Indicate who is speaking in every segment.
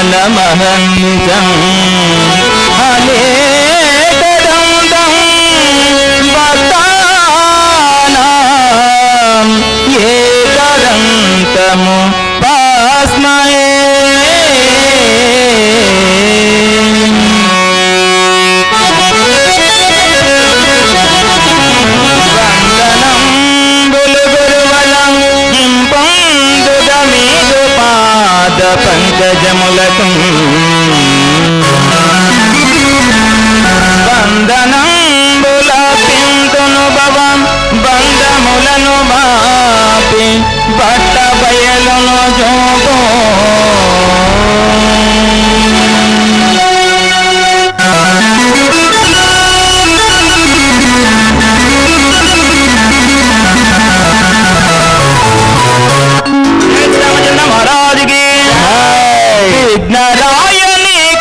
Speaker 1: జ్ఞానమహంజం అనేకదం భక్తానాం ఏకదంతము పాస్మయే పంకజములకు వందనంబుల పింతును భవం బంధములను బాపి బట్ట బయలును జోగో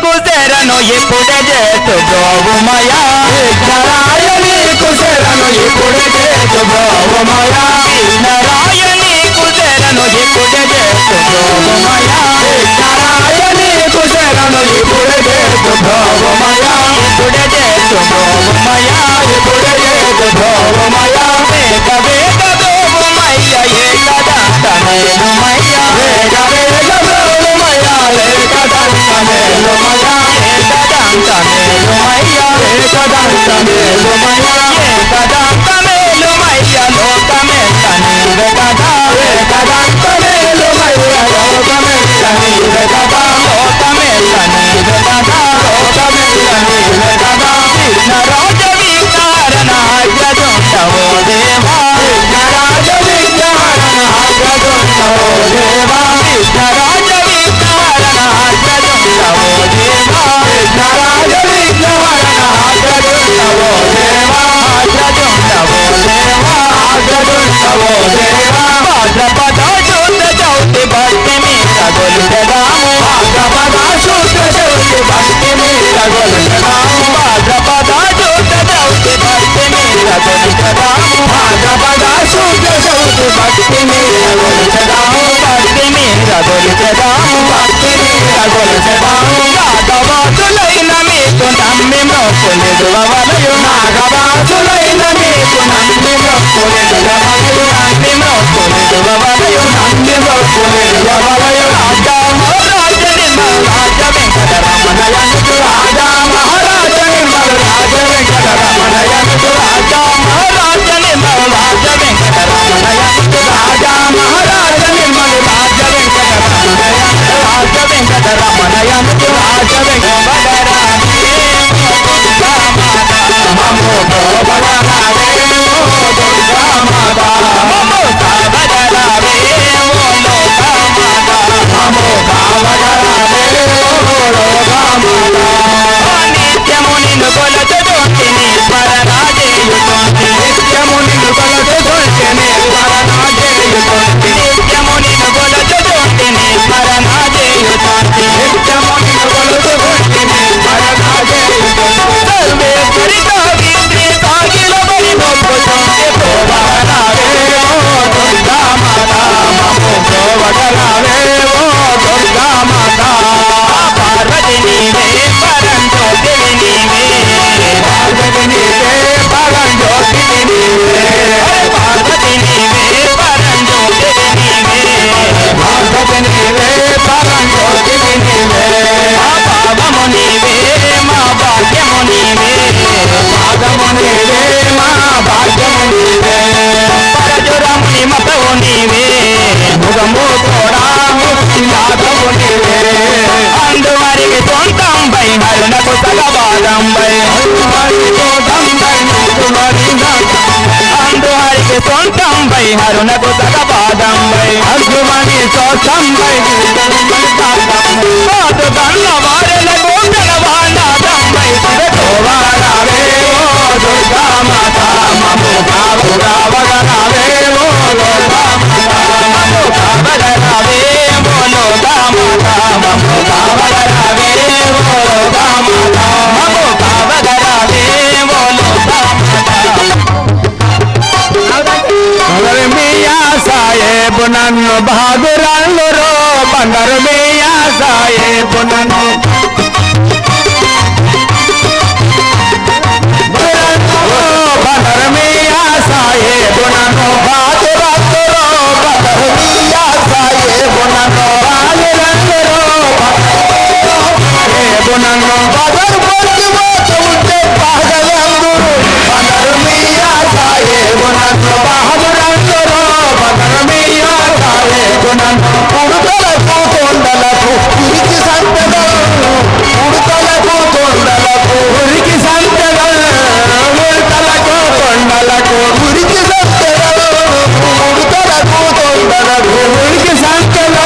Speaker 1: ఎప్పుడే చేతు బ్రోవుమయా విఘ్నరాయని కుశలను ఎప్పుడే చేతు బ్రోవుమయా విఘ్నరాయని కుశలను ఎప్పుడే చేతు బ్రోవుమయా విఘ్నరాయని కుశలను ఎప్పుడే చేతు బ్రోవుమయా ఎప్పుడే చేతు బ్రోవుమయా ఎప్పుడే చేతు బ్రోవుమయా వేగ వేగ బ్రోవుమయ్య ఏకదంతమేలుమయ్య వేగ వేగ బ్రోవుమయ్య ఏకదంతమేలుమయ్య ఏకదంతమేలుమయ్య ఏకదంతమేలుమయ్య ఏకదంతమేలుమయ్య లోకమెల్ల నీవే కదా ఏకదంతమేలుమయ్య లోకమెల్ల నీవే కదా లోకమెల్ల నీవే కదా లోకమెల్ల నీవే కదా విఘ్నరాజ విఘ్నహరణ అగ్రదుండవో దేవా విఘ్నరాజ విఘ్నహరణ అగ్రదుండవో దేవా విఘ్నరాజ విఘ్నహరణ అగ్రదుండవో దేవా విఘ్నరాజ విఘ్నహరణ అగ్రదుండవో దేవా అగ్రదుండవో దేవా అగ్రదుండవో దేవా భాద్రపద శుద్ధ చౌతి భక్తి మీద గొలుచెదాము భాద్రపద శుద్ధ చౌతి భక్తి మీద గొలుచెదాము భాద్రపద శుద్ధ చౌతి భక్తి మీద గొలుచెదాము భాద్రపద శుద్ధ చౌతి భక్తి మీద గొలుచెదాము భక్తి మీద గొలుచెదాము భక్తి మీద గొలుచెదాము నాగవాసులైన మీకు నమ్మి మొక్కులిడువలయు నాగవాసులైన మీకు నమ్మి మొక్కులిడువలయు నమ్మి మొక్కులిడువలయు నమ్మి మొక్కులిడువలయు రాజా మహారాజ నిర్మల రాజ వెంకటరమణయనుడు రాజా మహారాజ నిర్మల రాజ వెంకటరమణయనుడు రాజా మహారాజ నిర్మల రాజ వెంకటరమణయనుడు రాజా మహారాజ నిర్మల రాజ వెంకటరమణయనుడు రాజ వెంకటరమణయనుడు రాజ వెంకటరమణయనుడు మమో గోవరావే ఓ దుర్గా మాతా మమో కావరావే ఓ లోకా మాతా మమో కావరావే ఓ లోకా మాతా నిత్యము నిన్ను కొలచుతుంటిని స్మరణాజేయుతుంటి నిత్యము నిన్ను కొలచుతుంటిని స్మరణాజేయుతుంటి నిత్యము నిన్ను కొలచుతుంటిని స్మరణాజేయుతుంటి నిత్యము నిన్ను కొలచుతుంటిని స్మరణాజేయుతుంటి సర్వేశ్వరితో విద్రి సాగిల బలి నొప్పుతుంటే ప్రోవగరావే ఓ దుర్గా మాతా మమో ప్రోవగరావే ఓ దుర్గా మాతా పార్వతి నీవే పరంజ్యోతివి నీవే పార్వతి నీవే పరంజ్యోతివి నీవే పార్వతి నీవే పరంజ్యోతివి నీవే పార్వతి నీవే పరంజ్యోతివి నీవే మా పాదము నీవే మా భాగ్యము నీవే పాదము నీవే మా భాగ్యము నీవే పరశురముని మతవు నీవే ముఖము తోడా ముక్తి నాథవు నీవే అందువరికి సొంతంపై హరుణకు సగభాగంపై అందువరికి సొంతంపై హరుణకు సగభాగంపై అర్జుమని సోషంపై పాదు కన్న వారెలకు జనవాణాదంపై శివతోవారావే ఓ దుర్గా మాతా మమో కావరావే ఓ లోకా మాతా మమో కావరావే ఓ లోకా మాతా మమో కావరావే ఓ లోకా మాతా మమో కావరావే ఓ లోకా మాతా మియా సాయేబు నన్ను బాగురాళ్ళు రో బందరు మియా సాహేబునను బందరు మియా సాహేబునను బాదురందరో బందరు మియా సాహేబునను బాదురందరో సాహేబునను బదరు పొంది ఉంటే పాగలందరూ బందరు మియా సాహేబునను బాదురందరో బందరు మియా సాహేబునను ఉడతలకు కొండలకు ఉరికి సంతలు ఉడతలకు కొండలకు ఉరికి సంతలు ఉడతలకు కొండలకు ఉరికి సంతలు ఉడతలకు కొండలకు ఉరికి సంతలు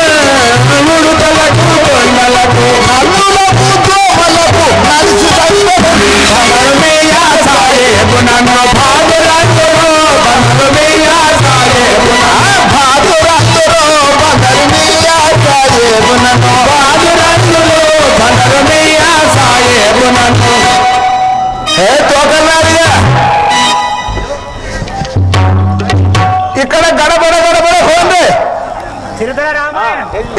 Speaker 1: ఉడతలకు కొండలకు నల్లులకు దోమలకు నలిసి బందరుమియా సాహేబునను బాదురందరో బందరుమియా సాహేబునను బాదురందరో బందరుమియా సాహేబునను బాదురందరో బందరుమియా సాహేబునను తోకన్నారుగా ఇక్కడ గడబడ గడబడ పోండి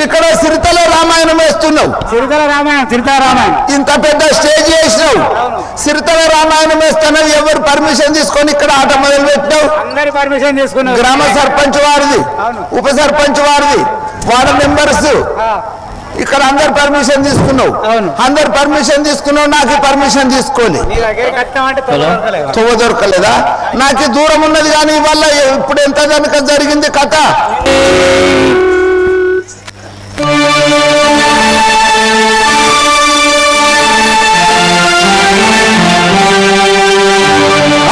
Speaker 1: ఇక్కడ సిరితల రామాయణం వేస్తున్నావు సిరితల రామాయణం ఇంత పెద్ద స్టేజ్ వేసినావు సిరితల రామాయణం వేస్తున్నావు ఎవరు పర్మిషన్ తీసుకొని ఇక్కడ ఆట మొదలు పెట్టినావు
Speaker 2: అందరి పర్మిషన్ తీసుకున్నావు
Speaker 1: గ్రామ సర్పంచ్ వారిది ఉప సర్పంచ్ వారిది వార్డు మెంబర్స్ ఇక్కడ అందరు పర్మిషన్ తీసుకున్నావు అందరు పర్మిషన్ తీసుకున్నావు నాకు పర్మిషన్ తీసుకోలే తువ్వ దొరకలేదా నాకు దూరం ఉన్నది కానీ ఇవాళ ఇప్పుడు ఎంత కనుక జరిగింది కథ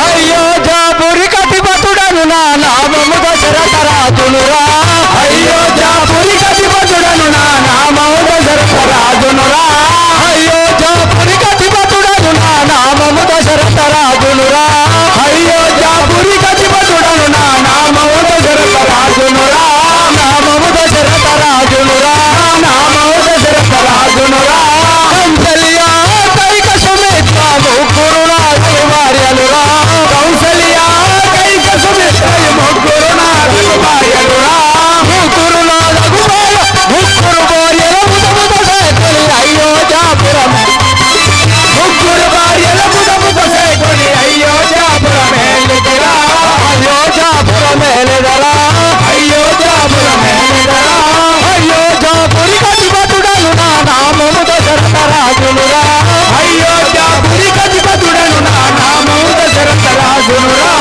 Speaker 1: అయ్యో జాబురి కటిపతుడను నా నామము దశరథ రాజునురా అయ్యో జాబురి కటిపతుడను నా నామము దశరథ రాజునురా అయ్యో జాబురి కటిపతుడను నా నామము దశరథ రాజునురా అయ్యో జాబురి కటిపతుడను నా నామము దశరథ రాజునురా నామము దశరథ రాజునురా నామము దశరథ రాజునురా కంసలియా కైక సుమిత్ర ముగ్గురు నాగరి భార్యలురా కౌసల్యా కైక సుమిత్ర ముగ్గురు నాగరి భార్యలురా ముగ్గురు నాగరు ముగ్గురు భార్యల ముదముద సేకొని అయోధ్యాపురం ముగ్గురు భార్యల ముదముద సేకొని అయోధ్యాపురం వెళ్ళిదరా అయోధ్యాపురం వెళ్ళిదరా అయోధ్యాపురం వెళ్ళిదరా అయోధ్యాపురి కటిపతుడను నా నామము దశరథ రాజునురా అయోధ్యాపురి కటిపతుడను నా నామము దశరథ రాజునురా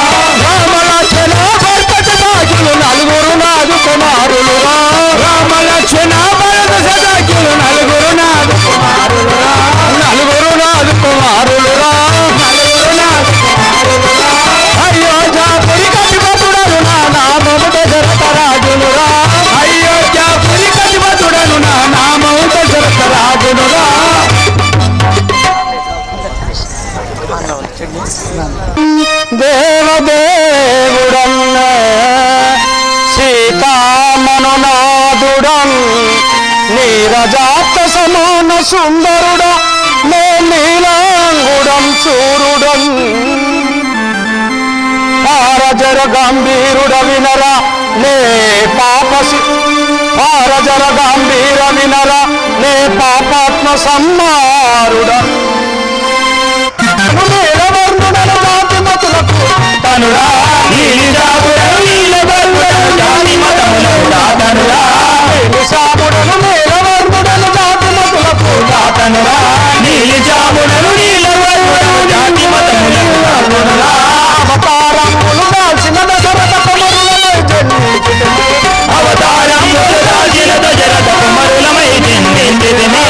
Speaker 1: రామలక్ష్మణ భరత సదాజులు నలుగురు నాదు కుమారులురా రామలక్ష్మణ భరత సదాజులు నలుగురు నాదు కుమారులురా నలుగురు నాదు కుమారులురా నలుగురు నాదు కుమారులురా అయోధ్యాపురి కటిపతుడను నా నామము దశరథ రాజునురా అయోధ్యాపురి కటిపతుడను నా నామము దశరథ రాజునురా దేవదేవుడన్న సీతామనునాదుడన్ నీరజాత సమాన సుందరుడ నే నీలాంగుడం చూరుడన్ పారజర గంభీరుడ వినరా నే పాపసి పారజర గంభీర వినరా నే పాపాత్మ సమ్మారుడ నీలవర్ణుడను జాతి మతులకు తనురా నీలిజాతుడను నీలవర్ణుడను జాతి మతములకు దాతనురా నీలిశాముడను నీలవర్ణుడను జాతి మతులకు దాతనురా నీలిజాముడను నీలవర్ణుడను జాతి మతములకు దాతనురా అవతారములు దాల్చిన దశరథ కుమారులమై జన్మించితిమి అవతారములు దాల్చిన దశరథ కుమారులమై జన్మించితిమి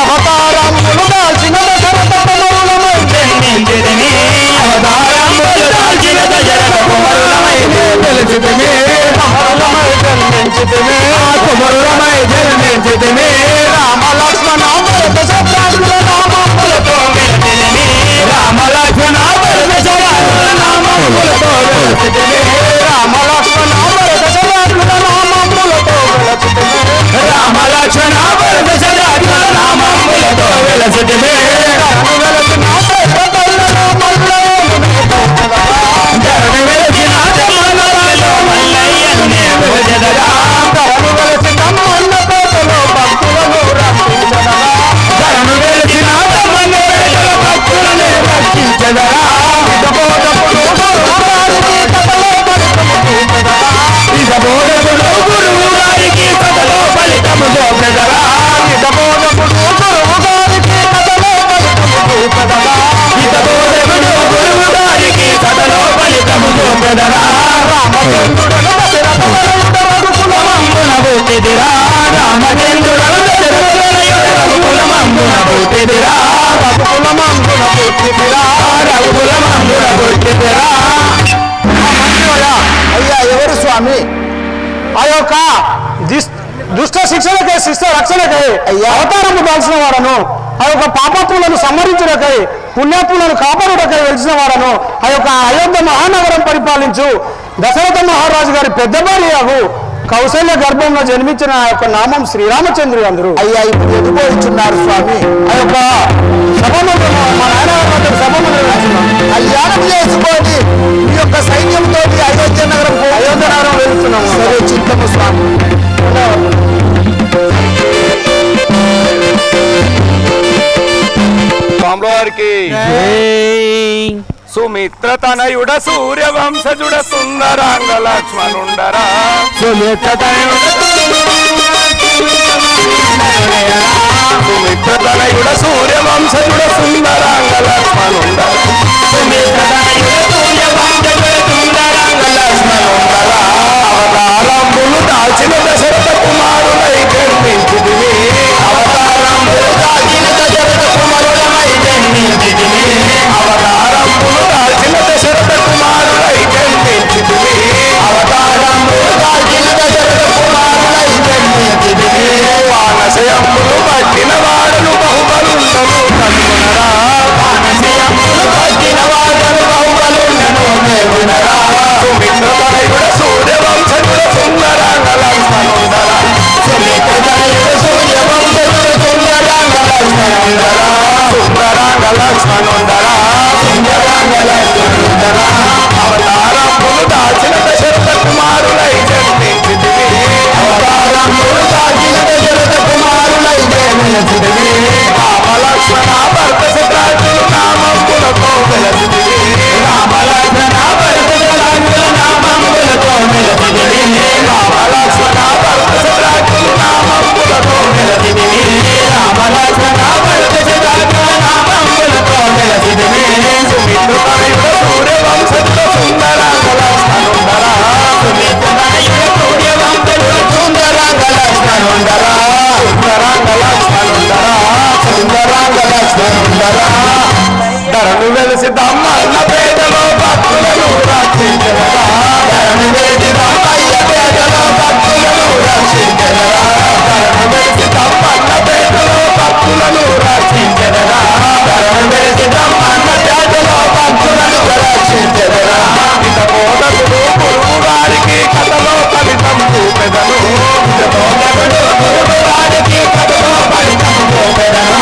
Speaker 1: అవతారములు దాల్చిన దశరథ కుమారులమై జన్మించితిమి అవతారములు దాల్చిన దశరథ కుమారులమై
Speaker 2: దుష్ట శిక్షణకై శిష్ట రక్షణకై అవతారము దాల్చిన వాడను, ఆ యొక్క పాపాత్ములను సంహరించుటకై పుణ్యాత్ములను కాపాడుటకై వెలిసిన వాడను, ఆ యొక్క అయోధ్య మహానగరం పరిపాలించు దశరథ మహారాజు గారి పెద్ద భార్యకు కౌశల్య గర్భంలో జన్మించిన ఆ యొక్క నామం శ్రీరామచంద్రుడు అందరూ.
Speaker 1: అయ్యా ఇప్పుడు ఎదుగుతున్నారు స్వామి.
Speaker 2: ఆ యొక్క సభమంత్రం మా నాయన సభమంత్రం
Speaker 1: కళ్యాణం చేసుకొని మీ యొక్క సైన్యంతో అయోధ్య నగరం వెళ్తున్నాము. సరే చిత్తము స్వామి.
Speaker 3: స్వామివారికి సుమిత్ర తనయుడ సూర్యవంశజుడ సుందరాంగ లక్ష్మణుండరా. సుమిత్ర తనయుడ సూర్యవంశజుడ సుందరాంగ లక్ష్మణుండరా. సుమిత్ర తనయుడ సూర్యవంశజుడ సుందరాంగ లక్ష్మణుండరా. అవతారంబులు దాల్చిన దశరథ కుమారులై జన్మించితివి. అవతారంబులు దాల్చిన దశరథ కుమారులై జన్మించితివి. అవతారంబులు దాల్చిన దశరథ కుమారులై జన్మించితివి. అవతారంబులు దాల్చిన దశరథ కుమారులై జన్మించితివి. వానసయంబులు పట్టిన వాడను బహుబలుండను కనుగొనరా. వానసయంబులు పట్టిన వాడను బహుబలుండను కనుగొనరా. సుమిత్ర తనయుడ సూర్యవంశజుడ సుందరాంగ లక్ష్మణుండరా. సుమిత్ర తనయుడ సూర్యవంశజుడ సుందరాంగ లక్ష్మణుండరా. సుందరాంగ లక్ష్మణుండరా. సుందరాంగ లక్ష్మణుండరా. అవతారంబులు దాల్చిన దశరథ కుమారులై జన్మించితివి. అవతారంబులు దాల్చిన దశరథ కుమారులై జన్మించితివి. రామలక్ష్మణ భరత శత్రుఘ్నుల నామములతో వెలసితివి. రామలక్ష్మణ భరత శత్రుఘ్నుల నామములతో వెలసితివి. రామలక్ష్మణ భరత శత్రుఘ్నుల నామములతో వెలసితివి. రామలక్ష్మణ భరత శత్రుఘ్నుల నామములతో వెలసితివి. సుమిత్ర తనయుడ సూర్యవంశజుడ సుందరాంగ లక్ష్మణుండరా. సుమిత్ర తనయుడ సూర్యవంశజుడ సుందరాంగ లక్ష్మణుండరా. సుందరాంగ లక్ష్మణుండరా. సుందరాంగ లక్ష్మణుండరా. ధరణి వెలిసి దమ్మన్న పేదలో భక్తులను రక్షించరా. ధరణి వెలిసి దమ్మయ్య పేదలో భక్తులను రక్షించరా. ధరణి వెలిసి దమ్మన్న పేదలో భక్తులను రక్షించరా. ధరణి వెలిసి దమ్మన్న పేదలో భక్తులను రక్షించరా. ఇత బోధకుడు గురువు గారికి కథలో ఫలితం చూపెదను. ఇత బోధకుడు గురువు గారికి కథలో ఫలితం చూపెదను.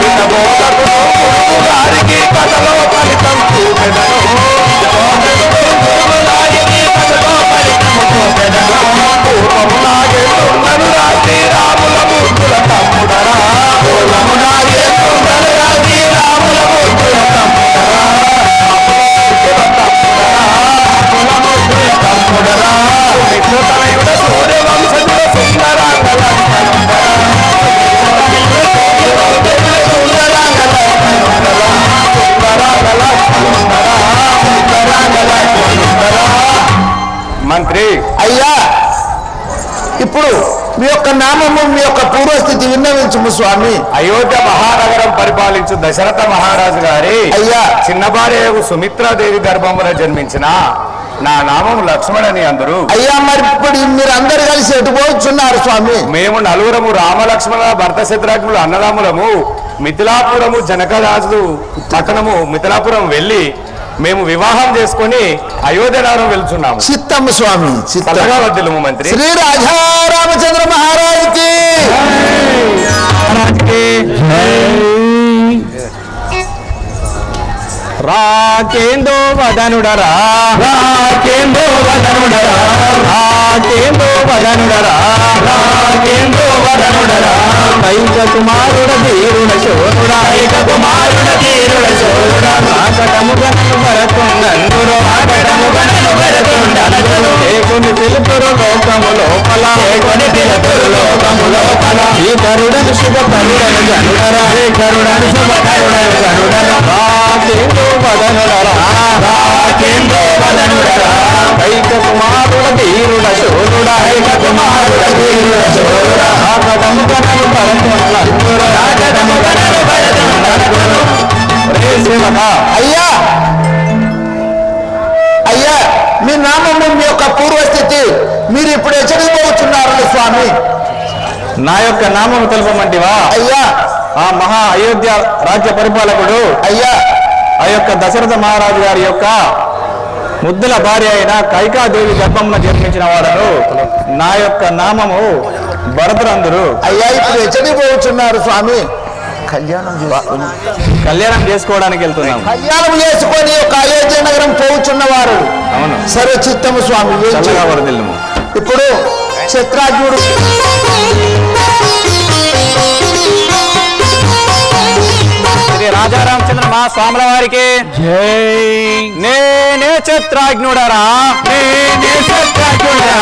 Speaker 3: ఇత బోధకుడు గురువు గారికి కథలో ఫలితం చూపెదను. ఇత బోధకుడు గురువు గారికి కథలో ఫలితం చూపెదను. పూర్వము నాగేందుండను రా శ్రీరాముల మూర్తుల తమ్ముడరా. పూర్వము నాగేందుండను రా శ్రీరాముల మూర్తుల తమ్ముడరా. తమ్ముడరా. సుమిత్ర తనయుడ సూర్యవంశజుడ సుందరాంగ లక్ష్మణుండరా. సుందరాంగ లక్ష్మణుండరా. సుందరాంగ లక్ష్మణుండరా. సుందరాంగ లక్ష్మణుండరా. మంత్రి
Speaker 1: అయ్యా ఇప్పుడు మీ యొక్క నామము మీ యొక్క పూర్వస్థితి విన్నవించుము స్వామి.
Speaker 3: అయోధ్య మహానగరం పరిపాలించు దశరథ మహారాజు గారి
Speaker 1: అయ్యా
Speaker 3: చిన్న భార్య సుమిత్రాదేవి గర్భమున జన్మించిన నా నామం లక్ష్మణని అందరూ.
Speaker 1: అయ్యా మరి ఇప్పుడు మీరు అందరు కలిసి ఎటు పోతున్నారు స్వామి?
Speaker 3: మేము నలుగురము రామలక్ష్మణ భరత శత్రుఘ్నులు అన్నదమ్ములము మిథిలాపురము జనకరాజు పట్టణము మిథిలాపురం వెళ్ళి మేము వివాహం చేసుకొని అయోధ్య నగరం వెళ్తున్నాము.
Speaker 1: చిత్తము స్వామి.
Speaker 3: చల్లగా వద్దులము మంత్రి.
Speaker 1: శ్రీ రాజా రామచంద్ర మహారాజుకి
Speaker 2: రాకేందో వదనుడరా. రాకేందో వదనుడరా. రాకేందో వదనుడరా. రాకేందో వదనుడరా. కైక కుమారుడ ధీరుడ శోరుడా. కైక కుమారుడ ధీరుడ శోరుడా. ఆకటముగనను భరతుండనురో. ఆకటముగనను భరతుండనురో. ఏకుని తెలుపురు లోకము లోపల. ఏకుని తెలుపురు లోకము లోపల. ఈ కరుడను శుభ కరుడను గనుడరా. ఈ కరుడను శుభ కరుడను గనుడరా. రాకేందో వదనుడరా. రాకేందో వదనుడరా. కైక కుమారుడ ధీరుడ శోరుడా. కైక కుమారుడ ధీరుడ శోరుడా. ఆకటముగనను భరతుండనురో. ఆకటముగనను భరతుండనురో. రే సేవక.
Speaker 1: అయ్యా అయ్యా మీ నామము మీ యొక్క పూర్వస్థితి మీరు ఇప్పుడు ఎచ్చడిపోతున్నారు స్వామి?
Speaker 2: నామము తెలుపమంటివా?
Speaker 1: అయ్యా.
Speaker 2: ఆ మహా అయోధ్య రాజ్య పరిపాలకుడు
Speaker 1: అయ్యా
Speaker 2: ఆ యొక్క దశరథ మహారాజు గారి యొక్క ముద్దుల భార్య అయిన కైకాదేవి గర్భమున జన్మించిన వాడను. నా యొక్క నామము భరతులందరూ.
Speaker 1: అయ్యా ఇప్పుడు ఎచ్చడి పోతున్నారు స్వామి?
Speaker 2: కళ్యాణం చేసుకోవడానికి వెళ్తున్నాం.
Speaker 1: కళ్యాణం చేసుకొని ఒక అయోధ్య నగరం పోతున్నవారు.
Speaker 2: అవును.
Speaker 1: సరే చిత్తము స్వామి. ఇప్పుడు క్షత్రాజ్ఞుడు
Speaker 2: శ్రీ రాజారామచంద్ర మా స్వాముల వారికి నేనే క్షత్రాజ్ఞుడరా, నేనే క్షత్రాజ్ఞుడరా,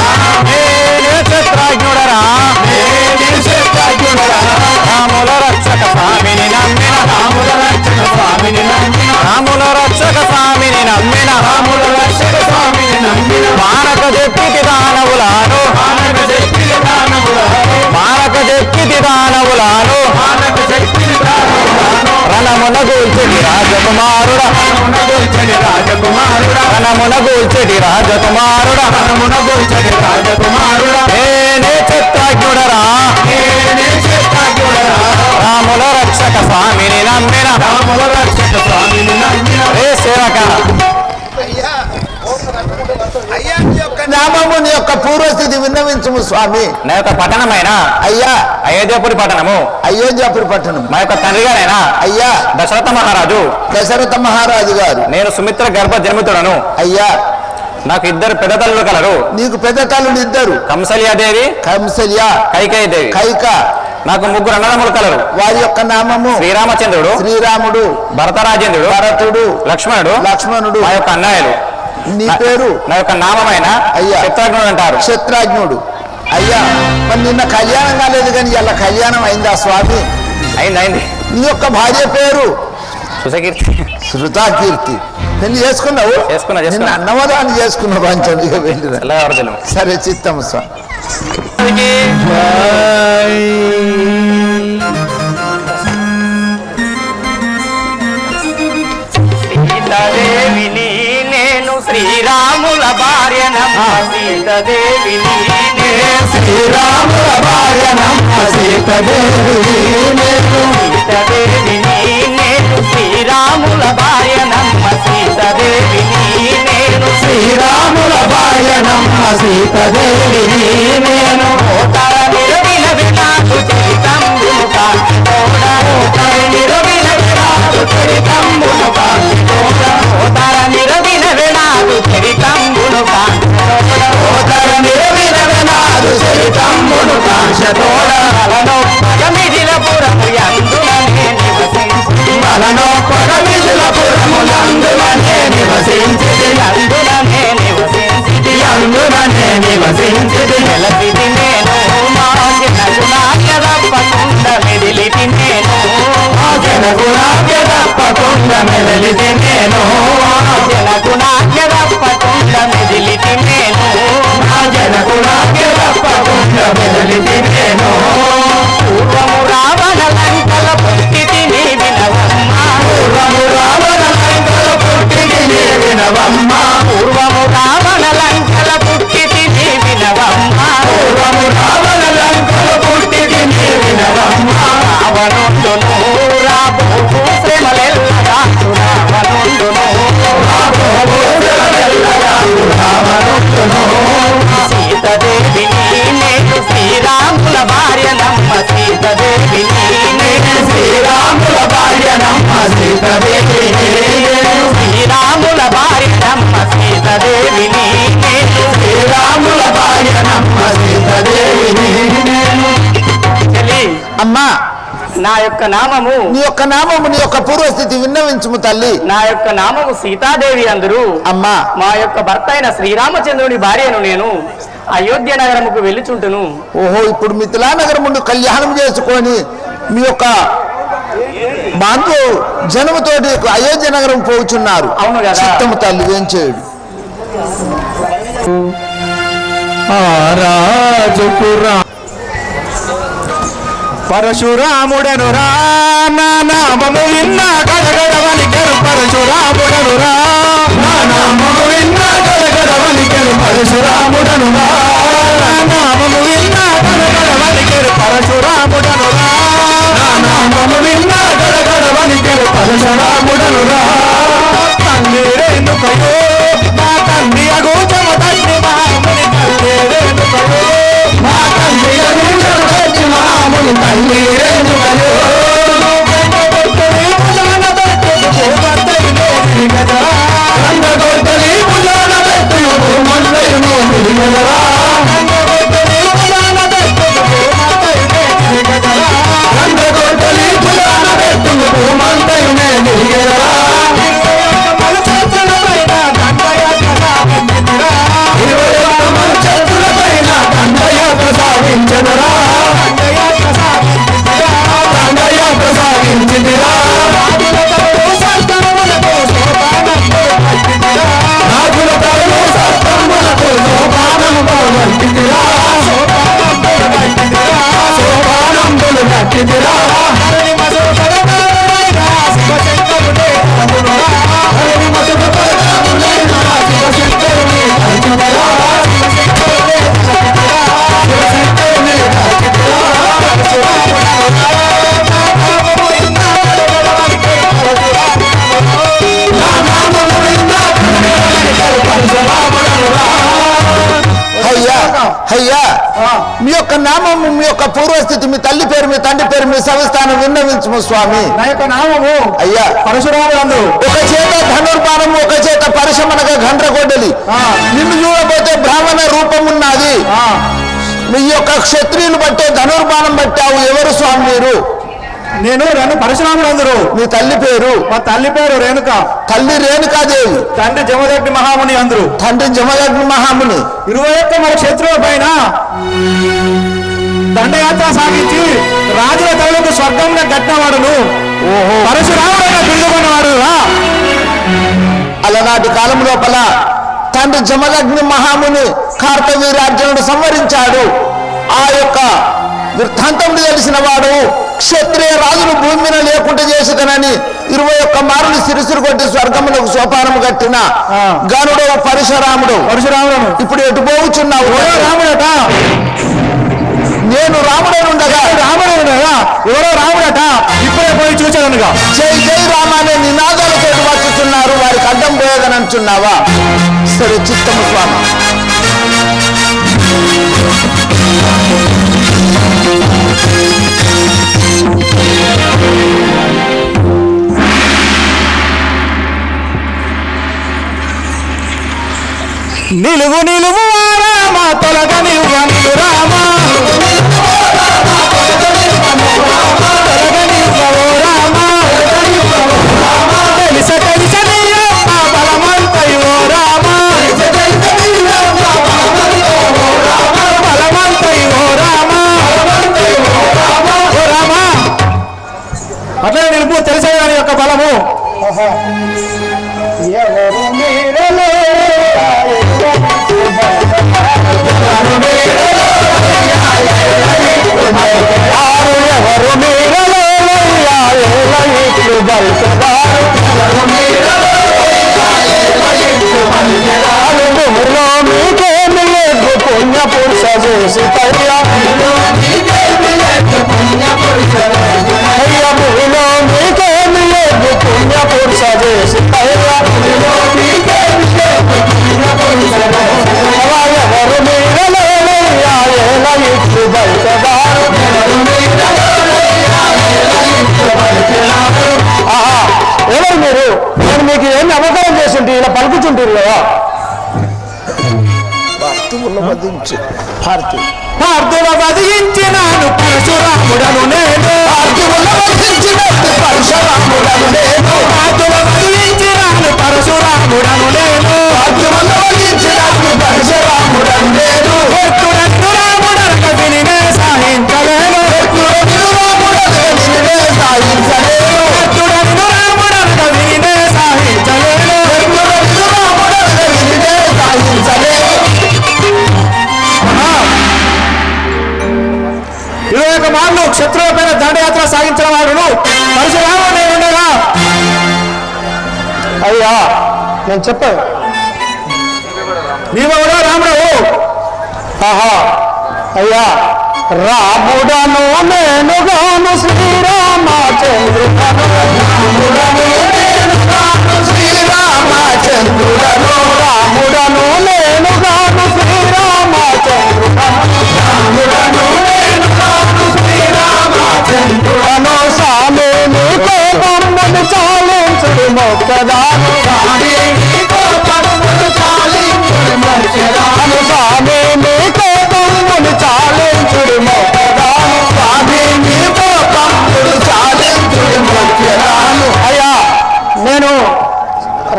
Speaker 2: నేనే క్షత్రాజ్ఞుడరా, నేనే క్షత్రాజ్ఞుడరా. రాముల రక్షక స్వామిని నమ్మిన, రాముల రక్షక స్వామిని నమ్మిన, రాముల రక్షక స్వామిని నమ్మిన, రాముల రక్షక స్వామిని నమ్మిన. మానక చెప్పితి దానవులాను, మానక చెప్పితి దానవులాను, మానక చెప్పితి దానవులాను, మానక చెప్పితి దానవులాను. రణమున గూల్చెడి రాజకుమారుడా, రణమున గూల్చెడి రాజకుమారుడా, రణమున గూల్చెడి రాజకుమారుడా, రణమున గూల్చెడి రాజకుమారుడా. నేనే క్షత్రాజ్ఞుడరా, నేనే క్షత్రాజ్ఞుడరా. రాముల రక్షక స్వామిని నమ్మిన, రాముల రక్షక స్వామిని నమ్మిన. రే సేవక
Speaker 1: నామముని యొక్క పూర్వస్థితి విన్నవించుము స్వామి.
Speaker 2: నా యొక్క పట్టణమైన
Speaker 1: అయ్యా
Speaker 2: అయోధ్యపురి పట్టణము,
Speaker 1: అయోధ్యాపురి పట్టణం.
Speaker 2: మా యొక్క తండ్రి గారైనా
Speaker 1: అయ్యా
Speaker 2: దశరథ మహారాజు,
Speaker 1: దశరథ మహారాజు గారు.
Speaker 2: నేను సుమిత్ర గర్భ జన్మితుడను.
Speaker 1: అయ్యా
Speaker 2: నాకు ఇద్దరు పెద్ద తల్లులు కలరు.
Speaker 1: నీకు పెద్ద తల్లులు ఇద్దరు,
Speaker 2: కంసల్యాదేవి,
Speaker 1: కంసల్య,
Speaker 2: కైకేయదేవి.
Speaker 1: కైక.
Speaker 2: నాకు ముగ్గురు అన్నదమ్ములు కలరు.
Speaker 1: వారి యొక్క నామము
Speaker 2: శ్రీరామచంద్రుడు,
Speaker 1: శ్రీరాముడు,
Speaker 2: భరతరాజేంద్రుడు,
Speaker 1: భరతుడు,
Speaker 2: లక్ష్మణుడు,
Speaker 1: లక్ష్మణుడు.
Speaker 2: మా యొక్క అన్నయ్యలు.
Speaker 1: నీ పేరు?
Speaker 2: నా యొక్క నామమైన
Speaker 1: అయ్యా
Speaker 2: క్షత్రాజ్ఞుడు అంటారు.
Speaker 1: క్షత్రాజ్ఞుడు. అయ్యా మరి నిన్న కళ్యాణం కాలేదు కానీ ఇలా కళ్యాణం అయిందా స్వామి?
Speaker 2: అయింది అయింది.
Speaker 1: నీ యొక్క భార్య పేరు?
Speaker 2: సుశకీర్తి.
Speaker 1: శృతాకీర్తి. పెళ్లి చేసుకున్నావు?
Speaker 2: చేసుకున్నా.
Speaker 1: నిన్న అన్నవదాన్ని చేసుకున్నావు పంచండి.
Speaker 2: వెళ్ళిన
Speaker 1: సరే చిత్తం స్వామి.
Speaker 2: సీతాదేవిని నేను శ్రీరాముల భార్యనమ్మ, సీతాదేవిని శ్రీరాముల భార్యనమ్మ, సీతాదేవిని సీతాదేవిని నేను శ్రీరాముల భార్యనమ్మ, సీతాదేవిని నేను శ్రీరాముల భార్యనమ్మ, సీతాదేవిని నేను. ఓతర నిరవిన వినాకు చరితంబును కాంతి తోడ, ఓతర నిరవిన వినాకు చరితంబును కాంతి తోడ, ఓతర నిరవిన వినాకు చరితంబును కాంతి తోడ, ఓతర నిరవిన వినాకు చరితంబును కాంతి తోడ. మలనో పగమిదిలపురము యందుననే నివసించి, మలనో పగమిదిలపురము యందుననే నివసించి, యందుననే నివసించి, యందుననే నివసించి. నెలసిది నేను మా జనగుణాజ్ఞ తప్పకుండా మెదిలితి నేను, మా జనగుణాజ్ఞ తప్పకుండా మెదిలితి నేను, మా జనగుణాజ్ఞ తప్పకుండా మెదిలితి నేను, మా జనగుణాజ్ఞ తప్పకుండా మెదిలితి నేను. పూర్వము రావణ లంకల పుట్టితి నీ వినవమ్మ, పూర్వము రావణ లంకల పుట్టితి నీ వినవమ్మ, పూర్వము రావణ లంకల పుట్టితి నీ వినవమ్మ, పూర్వము రావణ లంకల పుట్టితి నీ వినవమ్మ. రావణుండును రాబోవు శ్రమలెల్లగాను, రావణుండును రాబోవు శ్రమలెల్లగాను, రావణుండును. సీతాదేవిని నేను శ్రీరాముల భార్యనమ్మ, సీతాదేవిని నేను శ్రీరాముల భార్యనమ్మ, సీతాదేవిని నేను శ్రీరాముల భార్యనమ్మ, సీతాదేవిని నేను శ్రీరాముల భార్యనమ్మ, సీతాదేవిని నేను.
Speaker 1: అమ్మా
Speaker 2: నా యొక్క నామము,
Speaker 1: నీ యొక్క నామము, నీ యొక్క పూర్వస్థితి విన్నవించుము తల్లి.
Speaker 2: నా యొక్క నామము సీతాదేవి అందరూ.
Speaker 1: అమ్మా
Speaker 2: మా యొక్క భర్త అయిన శ్రీరామచంద్రుని భార్యను నేను అయోధ్య నగరముకు వెళ్ళుచుంటును.
Speaker 1: ఓహో ఇప్పుడు మిథిలా నగరం ముందు కళ్యాణం చేసుకొని మీ యొక్క బాంధు జనముతోటి అయోధ్య నగరం పోచున్నారు.
Speaker 2: అవును కదా.
Speaker 1: చిత్తము తల్లి ఏం చేయడు.
Speaker 2: పరశురాముడను రా నా నామము విన్నా గడగడవనికెను, పరశురాముడను రా నా నామము విన్నా గడగడవనికెను, పరశురాముడను రా నా నామము విన్నా గడగడవనికెను, పరశురాముడనురా
Speaker 3: నా నామము విన్న గడగడ వణికెను పరశురాముడనురా.
Speaker 2: తల్లి రేణుకయో మా తల్లి అగోచమ తల్లి మహాముని తల్లి రేణుకయో
Speaker 3: మా తల్లి అగోచమ మహాముని తల్లి రేణుకయో. రంగగొడ్డలి భుజాన పెట్టును భూమంతయును నిలిగెదరా. రంగగొడ్డలి భుజాన పెట్టును భూమంతయునే నిలిగెదరా. 21 మంచెత్తులపైన దండయాత్ర సాగించెదరా. దండయాత్ర సాగించెదరా. నాగుల తలలో సత్తములకు సోపానములు కట్టిదిరా. సోపానములు కట్టిదిరా. హరి మసుడు పరకాములైన శివశంకరుని కలుగునురా.
Speaker 1: అయ్యా మీ యొక్క నామము, మీ యొక్క పూర్వస్థితి, మీ తల్లి పేరు, మీ తండ్రి పేరు, మీ సంస్థానం విన్నవించుము స్వామి.
Speaker 2: నా యొక్క నామము
Speaker 1: అయ్యా
Speaker 2: పరశురాముడు.
Speaker 1: ఒక చేత ధనుర్బాణము, ఒక చేత పరిశమనగా గండ్రగొడ్డలి. నిన్ను చూడబోతే బ్రాహ్మణ రూపమున్నది. మీ యొక్క క్షత్రియులు బట్టే ధనుర్బాణం పట్టావు. ఎవరు స్వామి మీరు?
Speaker 2: నేను పరశురాముడు అందరు.
Speaker 1: మీ తల్లి పేరు?
Speaker 2: మా తల్లి పేరు రేణుక.
Speaker 1: తల్లి రేణుకాదేవి.
Speaker 2: తండ్రి జమదగ్ని మహాముని అందరు.
Speaker 1: తండ్రి జమదగ్ని మహాముని.
Speaker 2: 21 మన క్షత్రుల పైన దండయాత్ర సాగించి రాజుల తలకు స్వర్గంగా కట్టినవాడును పరశురాముడైన బిల్లుకున్నవాడు.
Speaker 1: అలనాటి కాలం లోపల తండ్రి జమదగ్ని మహాముని కార్తవీ రాజ్యాలను సంవరించాడు. ఆ యొక్క వృత్తాంతం తెలిసిన వాడు క్షత్రియ రాజును భూమి మీద లేకుండా చేసేదనని 21 మారులు సిరిసిరు కొట్టి స్వర్గములకు సోపానము కట్టిన గనుడు పరశురాముడు. ఇప్పుడు ఎటు పోవుచున్నావు?
Speaker 2: రాముడట.
Speaker 1: నేను రాముడనుండగా
Speaker 2: ఎవరో రాముడట. ఇప్పుడే పోయి చూచానుగా.
Speaker 1: జై జై రామ అనే నినాదాలతో వచ్చుతున్నారు. వారికి అడ్డం పోయేదని అంటున్నావా? సరే చిత్తము స్వామి.
Speaker 2: నిలువు నిలువు రామ తొలగ నివ్వను రామ తొలగ నివ్వవు రామ తెలిస తెలిస బలమంతయో రామ బలమంతయో రామ ఓ రామ. అట్లనే నిలుపు తెలిసే దాని యొక్క బలము. ఎవరు మీరలో పుణ్య పురుష చేసి తయ్యా పుణ్య పురుష చేసి తయ్యా ఎవరు మీరలో ఇట్లు బయటదారు. ఎవరు మీరు? నేను మీకు ఏమి అవకాశం చేసింటి ఇలా పలుకుచుంటారు కదా. పార్థుల వధించినాను పరశురాముడను నేను. పార్థుల వధించినాను పరశురాముడను నేను. ఎత్తురన్ను రాముడనక వినినే సాహించలేను. ఎత్తురన్ను రాముడనక వినినే సాహించలేను. 21 మార్లు క్షత్రుల పైన దండయాత్ర సాగించిన వాడును పరశురాముడు ఉండగా. అయ్యా నేను చెప్పాను నీవు రాముడు. ఆహా అయ్యా రాముడను నేనుగాను శ్రీరామచంద్రుడను
Speaker 1: రాముడను నేనుగాను శ్రీరామచంద్రుడను
Speaker 2: రాముడను నేనుగాను శ్రీరామచంద్రుడను
Speaker 1: రాముడను నేనుగాను శ్రీరామచంద్రుడను
Speaker 2: స్వామి నీ కోపమును చాలించుడు మొక్కదాను
Speaker 1: స్వామి నీ కోపమును చాలించుడు మొక్కదాను
Speaker 2: స్వామి నీ కోపమును చాలించుడు మొక్కదాను
Speaker 1: స్వామి నీ కోపమును చాలించుడు మొక్కదాను
Speaker 2: అయ్యా నేను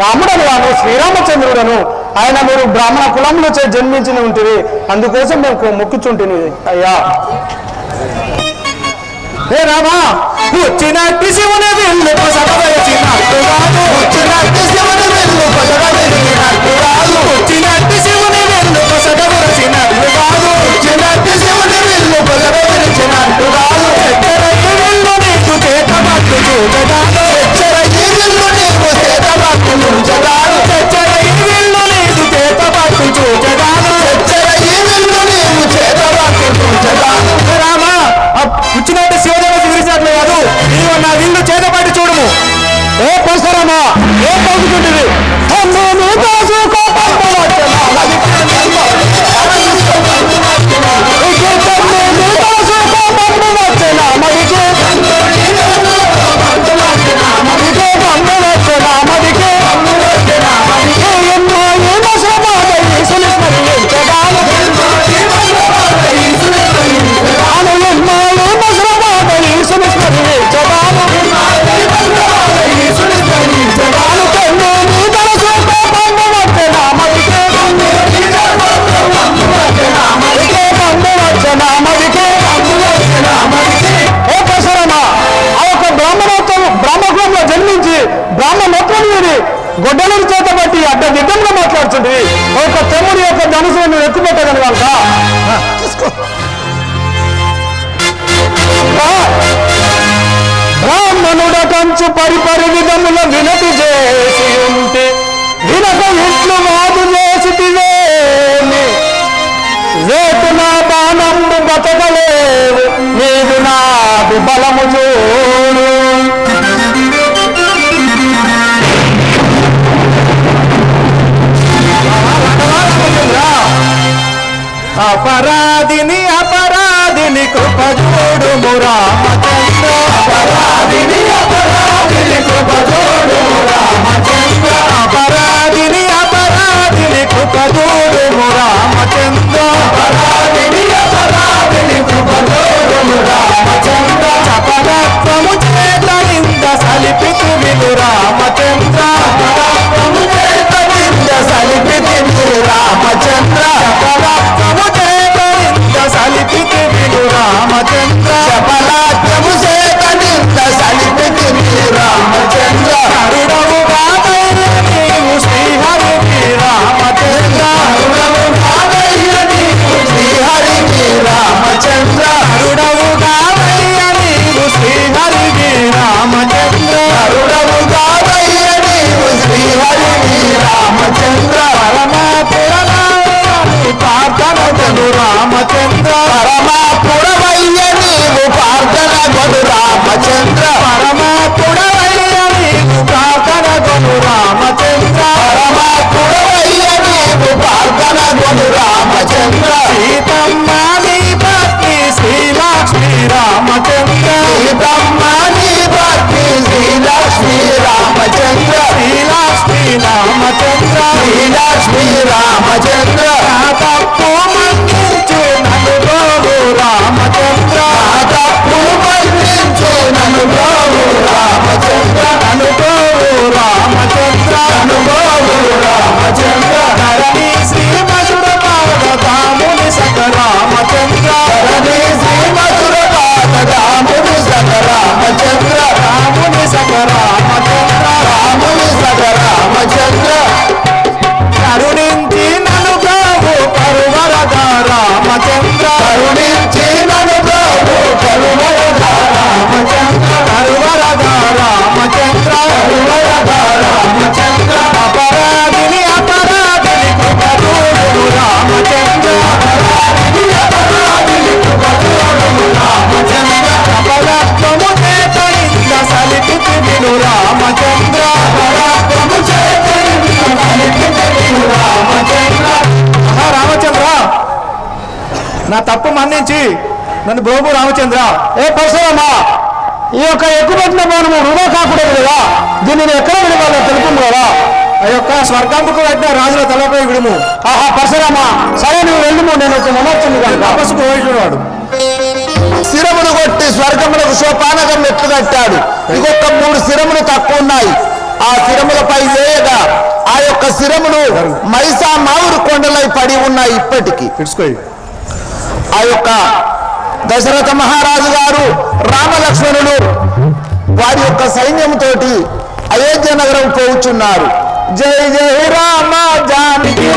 Speaker 2: రాముడను గాను శ్రీరామచంద్రుడను ఆయన మీరు బ్రాహ్మణ కులంలో జన్మించి ఉంటుంది అందుకోసం మేము మొక్కుచుంటుంది అయ్యా హే రామా వచ్చినట్టు శివుని విల్లు పొసగవలసినట్టుగాను
Speaker 1: వచ్చినట్టు శివుని వెళ్ళు పొసగవలసినట్టుగాను
Speaker 2: వచ్చినట్టు శివుని విల్లు పొసగవలసినట్టుగాను
Speaker 1: వచ్చినట్టు శివుని వెళ్ళు పొసగవలసినట్టుగాను
Speaker 2: ఎక్కడైతే విల్లు నీకు చేత పట్టు చూడగాను
Speaker 1: ఎచ్చరగి వెళ్ళు నీకు చేత పట్టును జగాను
Speaker 2: ఎచ్చడై విల్లు నీకు చేత పట్టు చూడగాను
Speaker 1: ఎచ్చరగి వెళ్ళు నీకు చేత పట్టును జగాను
Speaker 2: రామా వచ్చినట్టు శివదేవ విరిచినట్లు కాదు నీవు నా విల్లు చేత పట్టి చూడము ఏ పరశురామా ఏ పలుకుతుంది బ్రాహ్మకులంలో జన్మించి బ్రాహ్మణత్వాన్ని గొడ్డలను చేత బట్టి అడ్డ దిగ్గంగా మాట్లాడుతుంది ఒక తెముడి యొక్క ధనుసును ఎక్కుపెట్టగలగాలక బ్రాహ్మణుడ కంచు పరిపరి విధముల వినతి చేసి ఉంటే వినక ఇట్లు వాదు చేసివేమి రేపు నా బాణంబు బతకలేవు నీదు నా బలము చూడు అపరాధిని అపరాధిని కృప చూడుము రామచంద్ర
Speaker 1: అపరాధిని అపరాధిని కృప చూడుము రామచంద్ర
Speaker 2: అపరాధిని అపరాధిని కృప చూడుము రామచంద్ర
Speaker 1: అపరాధిని అపరాధిని కృప చూడుము రామచంద్ర
Speaker 2: చపరత్వము చేత నింద సలిపితు విను రామచంద్ర
Speaker 1: పరాక్రము చేత నింద సలిపితిందు రామచంద్ర
Speaker 2: చపరత్వము చేత నింద
Speaker 4: మన్నించి నన్ను బ్రోబు రామచంద్ర
Speaker 2: ఏ పరశురామా, ఈ యొక్క ఎక్కుపెట్టిన భవనము వృధా కాకూడదు కదా, దీనిని ఎక్కడ విడవాలో తెలుపుము కదా.
Speaker 4: ఆ యొక్క స్వర్గంపుకు కట్టిన రాజుల తలపై విడుము.
Speaker 2: ఆహా పరశురామా, సరే నువ్వు వెళ్ళుము, నేను ఒక మనోచ్చింది కనుక
Speaker 4: తపస్సుకు పోయేవాడు
Speaker 1: శిరమును కొట్టి స్వర్గములకు సోపానకం ఎత్తు కట్టాడు. ఇంకొక 3 శిరములు తక్కువ ఉన్నాయి. ఆ శిరములపై వేయగా ఆ యొక్క శిరములు మైసా మావురు కొండలై పడి ఉన్నాయి. ఇప్పటికీ
Speaker 4: తెలుసుకోయి.
Speaker 1: ఆ యొక్క దశరథ మహారాజు గారు రామలక్ష్మణులు వారి యొక్క సైన్యంతో అయోధ్య నగరం పోవుచున్నారు. జై జై రామ జానకి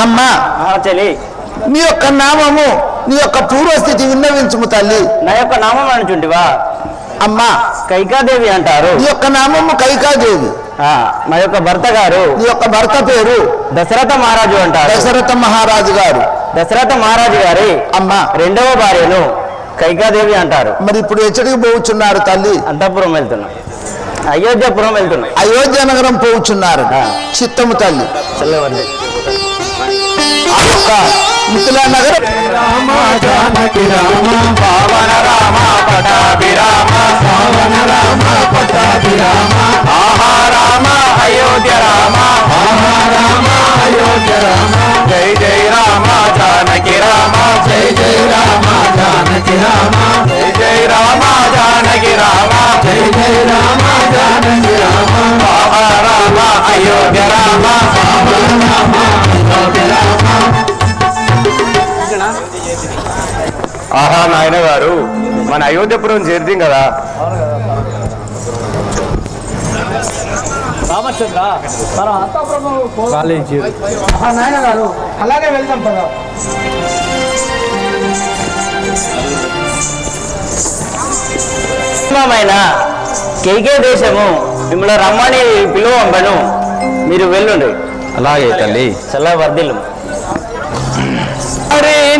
Speaker 1: అమ్మా నీ యొక్క నామము నీ యొక్క పూర్వస్థితి విన్నవించుము తల్లి.
Speaker 5: నా యొక్క నామం అనుచుంటివా?
Speaker 1: అమ్మా
Speaker 5: కైకాదేవి అంటారు.
Speaker 1: నీ యొక్క నామము కైకాదేవి.
Speaker 5: మా యొక్క భర్త గారు,
Speaker 1: నీ యొక్క భర్త పేరు
Speaker 5: దశరథ మహారాజు అంటారు.
Speaker 1: దశరథ మహారాజు గారు.
Speaker 5: దశరథ మహారాజు గారి
Speaker 1: అమ్మా
Speaker 5: 2వ భార్యను కైకాదేవి అంటారు.
Speaker 1: మరి ఇప్పుడు ఎచ్చడికి పోవుచున్నారు తల్లి?
Speaker 5: అంతఃపురం వెళ్తున్నా, అయోధ్యపురం వెళ్తున్నాయి.
Speaker 1: అయోధ్య నగరం పోవుచున్నారు. చిత్తము తల్లి. ఆ యొక్క మిథిలా నగరం
Speaker 3: రామ జానకి రామ పావన రామ పటాభిరామ పావన రామ పటాభిరామ ఆహా రామ అయోధ్య రామ ఆహా రామ అయోధ్య రామ జై జై రామ జానకి రామ జై జై రామ జానకి రామ జై జై రామ జానకి రామ జై జై రామ జానకి రామ ఆహా రామ అయోధ్య రామ పావన రామ అయోధ్య రామ. ఆహా నాయన గారు, మన అయోధ్యపురం చేరుతాం కదా.
Speaker 2: నాయన గారు అలాగే వెళ్తాం కదా.
Speaker 5: కేకే దేశము మిమ్మల్ని రమ్మని పిలువంబను, మీరు వెళ్ళండి.
Speaker 3: అలాగే తల్లి.
Speaker 5: చల్ల వర్ధిల్లు.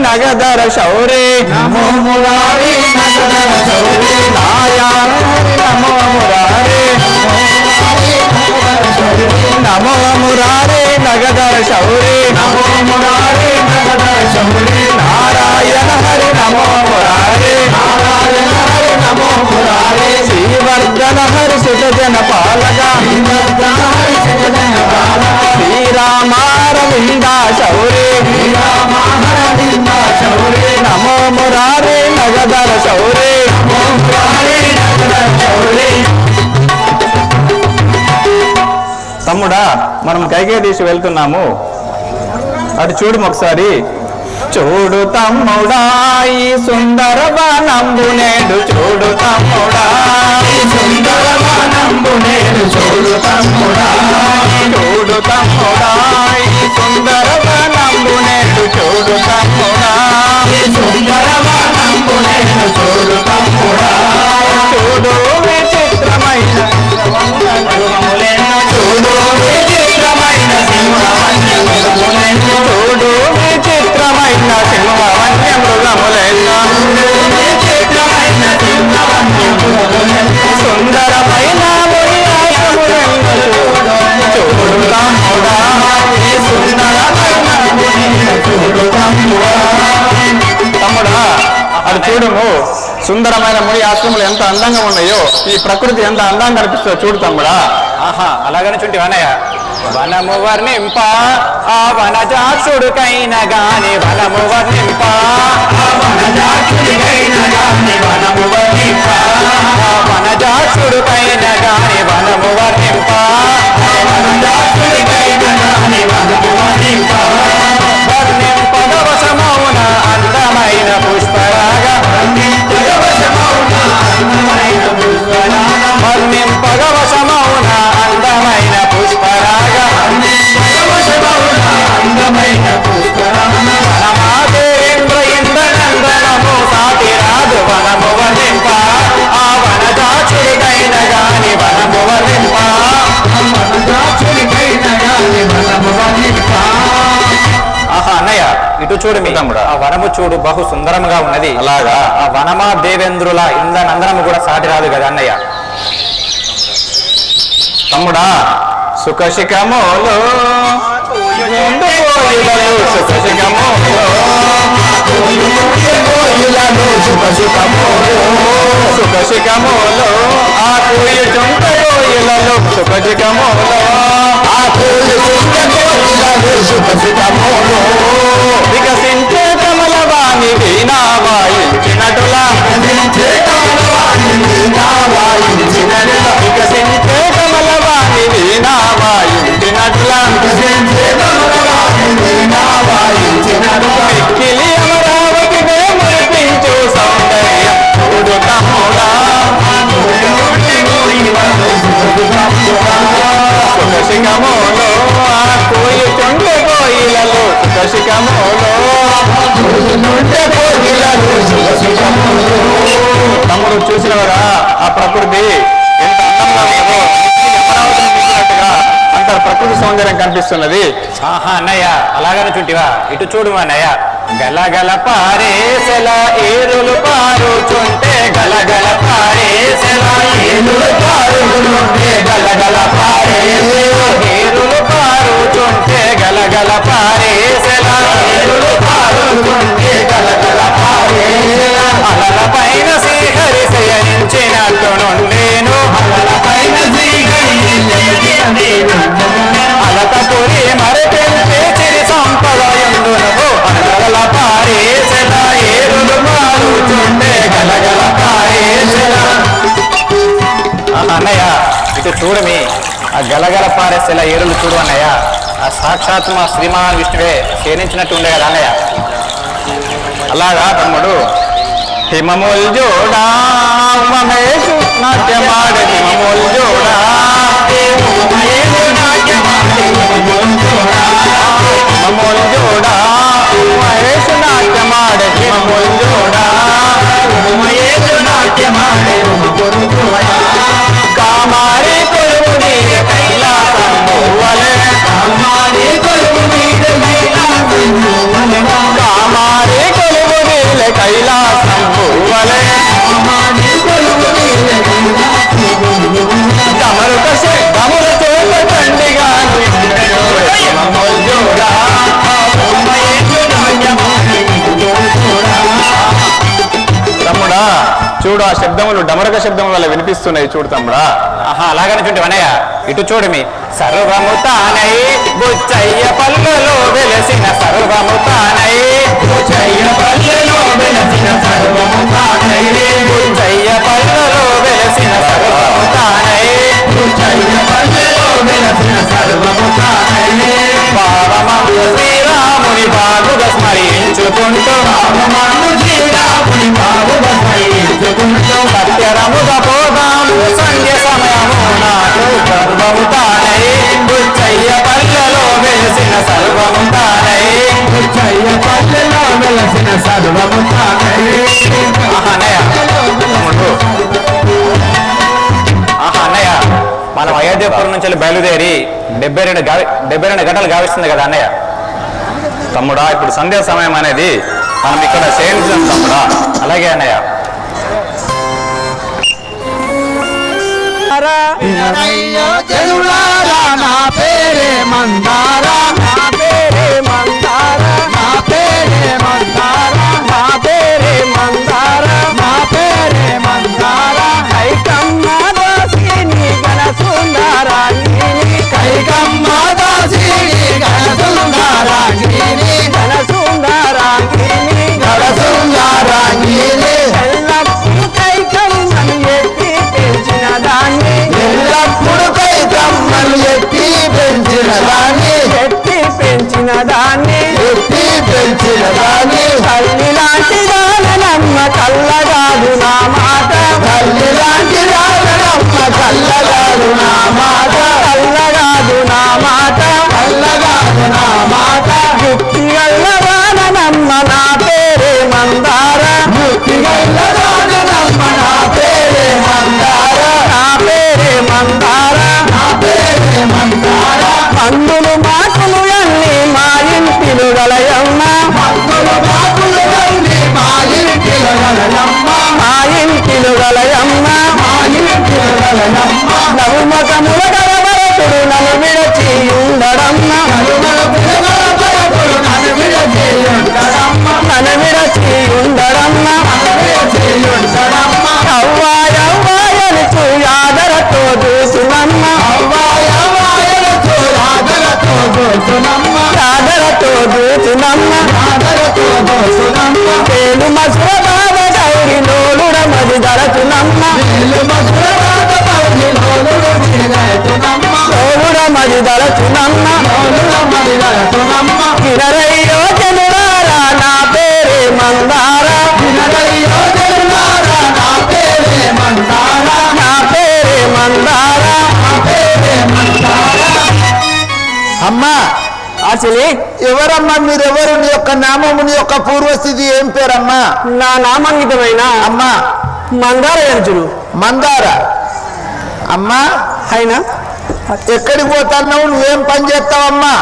Speaker 3: నగదర శౌరే నమో మురారి నగదర శౌరే నారాయణ నమో మురారి నమో మురారి నగదర శౌరే నమో మురారి నగదర శౌరే నారాయణ హరి నమో మురారి నారాయణ హరి నమో మురారి శ్రీవర్ధన హరి సుజన పాలక శ్రీవర్ధన హరి సుజన పాలక శ్రీరామారవింద శౌరే శ్రీరామ నమో మురారి నగదర శౌరే నమో మురారి నగదర శౌరే. తమ్ముడా, మనం కైకేయ దేశం వెళ్తున్నాము, అటు చూడు ఒకసారి. చూడు తమ్ముడా ఈ సుందర వనంబు నేడు, చూడు తమ్ముడా ఈ సుందర వనంబు నేడు, చూడు తమ్ముడా చూడు తమ్ముడా ఈ సుందర వనంబు నేడు, చూడు తమ్ముడా ఈ సుందర వనంబు నేడు, చూడు తమ్ముడా చూడు విచిత్రమైన చూడు విచిత్రమైన సింహవన్యమృగములెన్నో, చూడు విచిత్రమైన సింహవన్యమృగములెన్నో సుందరమైన ముని ఆశ్రములు ఎంత అందంగా ఉన్నాయో ఈ ప్రకృతి ఎంత అందంగా కనిపిస్తుందో చూడు తమ్ముడా.
Speaker 6: ఆహా అలాగని చుంటి వనయ వనము వర్ణింప ఆ వనజాక్షుడికైన గాని వనము వర్ణింప వనజాక్షుడికైన గాని వనము వర్ణింప వనజాక్షుడికైన గాని వనము వర్ణింప వనజాక్షుడికైన గాని వనము వర్ణింప వర్ణింపదవశమౌన అందమైన పుష్పరాగ వర్ణింపదవశమౌన అందమైన పుష్పరాగ వర్ణింపదవశమౌన అందమైన పుష్పరాగ అందమైన పుష్పరాగ వనమాదేంద్ర ఇంద్రనందనము సాటిరాదు వనము వర్ణింప ఆ వనజాక్షుడికైన గాని వనము వర్ణింప వనజాక్షుడికైన గాని వనము వర్ణింప. ఆహా అన్నయ్య ఇటు చూడు మీ తమ్ముడు ఆ వనము చూడు బహు సుందరంగా ఉన్నది.
Speaker 3: అలాగా
Speaker 6: ఆ వనమా దేవేంద్రుల ఇంద్రనందనము కూడా సాటి రాదు కదా అన్నయ్య.
Speaker 3: తమ్ముడా సుఖశిఖములో సుఖశిఖములో ఆ కోయి చుంట కోయిలలో సుఖశిఖములో ఆ కోయి చుంట కోయిలలో సుఖశిఖములో వికసించే కమల వాణి వీణా వాయించినటులా వికసించే కమల వాణి వీణా వాయించినటులా వికసించే కమల వాణి వీణా వాయించినటులా వికసించే కమల వాణి వీణా వాయించినటులా మిక్కిలి అమరావతి మురిపించు సౌందర్యం చూడు తమ్ముడా సుఖశిఖములో ఆ కోయి చుంట కోయిలలో సుఖశిఖములో తమ్ముడు చూసినవరా ఆ ప్రకృతి ఎంత అందంగా ఉన్నదో అమరావతిని చూసినట్టుగా అంత ప్రకృతి సౌందర్యం కనిపిస్తున్నది.
Speaker 6: ఆహా అన్నయ్య అలాగని చుంటివా ఇటు చూడు అన్నయ్య గలగల పారేసెల ఏరులు పారుచుంటే గలగల పారేసెల ఏరులు పారుచుంటే గలగల పారేసెల ఏరులు పారుచుంటే గలగల పారేసెల ఏరులు పారుచుంటే గలగల పారేసెల అలల పైన శ్రీహరి శయనించినట్టు నుండేను అలల పైన అలకపురి మరపెంచే చిరి సంపద ఎందునవు అలల పారేసెల ఏరులు పారుచుంటే గలగల పారేసెల. అన్నయ్య ఇటు చూడమి ఆ గలగల పారేసెల ఏరులు చూడు అన్నయ్య ఆ సాక్షాత్ మా శ్రీమాన్ విష్ణువే క్షీణించినట్టు ఉండే కదా అన్నయ్య.
Speaker 3: అలాగా తమ్ముడు హిమముల్ జోడా మహేషు నాట్యమాడ హిమముల్ జోడా హిమముల్ జోడా మహేషు నాట్యమాడ హిమముల్ జోడా మహేషు నాట్యమాడ కామారి కొలువు నీడ కైలాసము వలె కామారి కొలువు నీడ కైలాసము వలె కామారి కొలువు నీడ కైలాసము వలె కామారి కొలువు నీడ కమరుక కమల చేత తండిగా తమ్ముడా చూడు ఆ శబ్దములు డమరక శబ్దం వల్ల వినిపిస్తున్నాయి చూడు తమ్ముడా.
Speaker 6: ఆహా అలాగని చుంటి వనయ్య ఇటు చూడమి సర్వము తానై బుచ్చయ్య పల్లెలో వెలసిన సర్వము తానై బుచ్చయ్య పల్లెలో వెలసిన సర్వము తానై బుచ్చయ్య పల్లెలో వెలసిన సర్వము తానై బుచ్చయ్య పల్లెలో వెలసిన సర్వము తానై పావమము శ్రీరాముని బాగుగా స్మరించుకుంటూ పావమము శ్రీరాముని బాగుగా స్మరించుకుంటూ సత్యరముగా పోదాము సంధ్య సమయము నాటు సర్వము తానై బుచ్చయ్య పల్లెలో వెలసిన సర్వము తానై బుచ్చయ్య పల్లెలో వెలసిన సర్వము తానై. ఆహా అన్నయ్య మనం అయోధ్యపురం నుంచి బయలుదేరి 72 గంటలు గావిస్తుంది కదా అన్నయ్య.
Speaker 3: తమ్ముడా ఇప్పుడు సంధ్యా సమయం అనేది మనం ఇక్కడ చేయించాం తమ్ముడా.
Speaker 6: అలాగే అన్నయ్య.
Speaker 2: నా పేరే మందారా నా పేరే మందారా నా పేరే మందారా నా పేరే మందారా నా పేరే
Speaker 3: దాన్ని
Speaker 1: ఎల్లప్పుడు కైకమ్మను ఎత్తి పెంచిన దాన్ని
Speaker 3: ఎత్తి పెంచిన దాన్ని
Speaker 1: ఎత్తి పెంచిన దాన్ని
Speaker 3: తల్లి లాంటి దానమ్మ కల్లగాదు నా మాట
Speaker 1: తల్లి లాంటి రాజనమ్మ కల్లగాడు నా మాట
Speaker 3: కల్లగాదు నా మాట
Speaker 1: కల్లగాడు నా మాట
Speaker 3: యుక్తి గల్ల దానమ్మ నా పేరే మందార
Speaker 1: ముక్తిగల్ల రాజనమ్మ నా పేరే మందార
Speaker 3: నా పేరే మందార
Speaker 1: నా పేరే మందార
Speaker 3: మందులు మాటలు అన్ని మా ఇంటిలు గలయమ్మ
Speaker 1: భక్తులు బాకులు వెళ్ళి మా ఇంటిలో గలయమ్మ
Speaker 3: మా ఇంటిలు గలయమ్మ
Speaker 1: మా ఇంటిలో గలయమ్మ
Speaker 3: నవ్వుమకముల గలవరతుడు నన్ను విడచి ఉండడమ్మ
Speaker 1: నన్ను విడచేయుండడమ్మ
Speaker 3: నన్ను విడచి ఉండడమ్మ
Speaker 1: విడచేయుండడమ్మ
Speaker 3: అవ్వాయవ్వాయనుచు యాదరతో చూసునమ్మ
Speaker 1: అవ్వాయవ్వాయలతో రాగలతో దోచునమ్మ
Speaker 3: యాదరతో చూసునమ్మ
Speaker 1: రాగలతో దోచునమ్మ
Speaker 3: పేలు మసుర బాబ గౌరి నోలుడ మది దరచునమ్మ
Speaker 1: నీళ్ళు మధురవాద పౌర్ణిలోలుడు నీలైతునమ్మ
Speaker 3: నోలుడ మది దరచునమ్మ
Speaker 1: లోలుడ మదిలైతునమ్మ
Speaker 3: కిరరయ్యో జనులారా నా పేరే మందార
Speaker 1: వినరయ్యో జనులారా నా పేరే మందార
Speaker 3: నా పేరే మందార
Speaker 1: నా పేరే మందార అమ్మా
Speaker 3: అసలు
Speaker 1: ఎవరమ్మా మీరెవరు నీ యొక్క నామము నీ యొక్క పూర్వస్థితి ఏం పేరమ్మా
Speaker 3: నా నామాంకితమైన
Speaker 1: అమ్మా
Speaker 3: మందార ఎంచుడు
Speaker 1: మందార అమ్మా
Speaker 3: అయినా
Speaker 1: ఎక్కడికి పోతున్నావు నువ్వేం పని చేస్తావమ్మా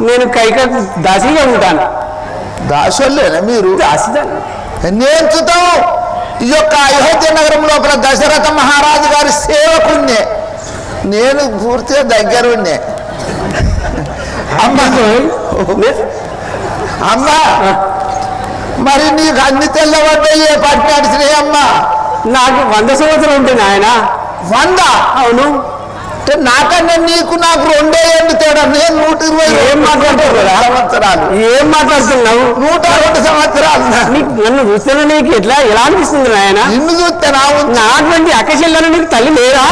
Speaker 3: నేను కైకకు దాసిగా ఉంటాను
Speaker 1: దాసోళ్ళేనా మీరు
Speaker 3: దాసిదాను
Speaker 1: నేర్చుతావు ఈ యొక్క అయోధ్య నగరం లోపల దశరథ మహారాజు గారి సేవకుణ్ణే నేను పూర్తిగా దగ్గరున్నే అమ్మా అమ్మా మరి నీకు అన్ని తెల్లబడ్డాయి ఏ పట్టినడిచినాయి అమ్మా
Speaker 3: నాకు 100 సంవత్సరాలు ఉంటుంది ఆయన
Speaker 1: 100
Speaker 3: అవును
Speaker 1: అంటే నాకన్నా నీకు నాకు 2 ఏళ్ళు తేడా నేను 120
Speaker 3: ఏం మాట్లాడతావు కదా?
Speaker 1: సంవత్సరాలు
Speaker 3: ఏం మాట్లాడుతున్నావు
Speaker 1: 102 సంవత్సరాలు
Speaker 3: నన్ను చూస్తేనే నీకు ఎలా అనిపిస్తుంది నాయన
Speaker 1: నిన్ను చూస్తే నా ఉంది
Speaker 3: నాటువంటి అక్కచెల్లను నీకు తల్లి లేరా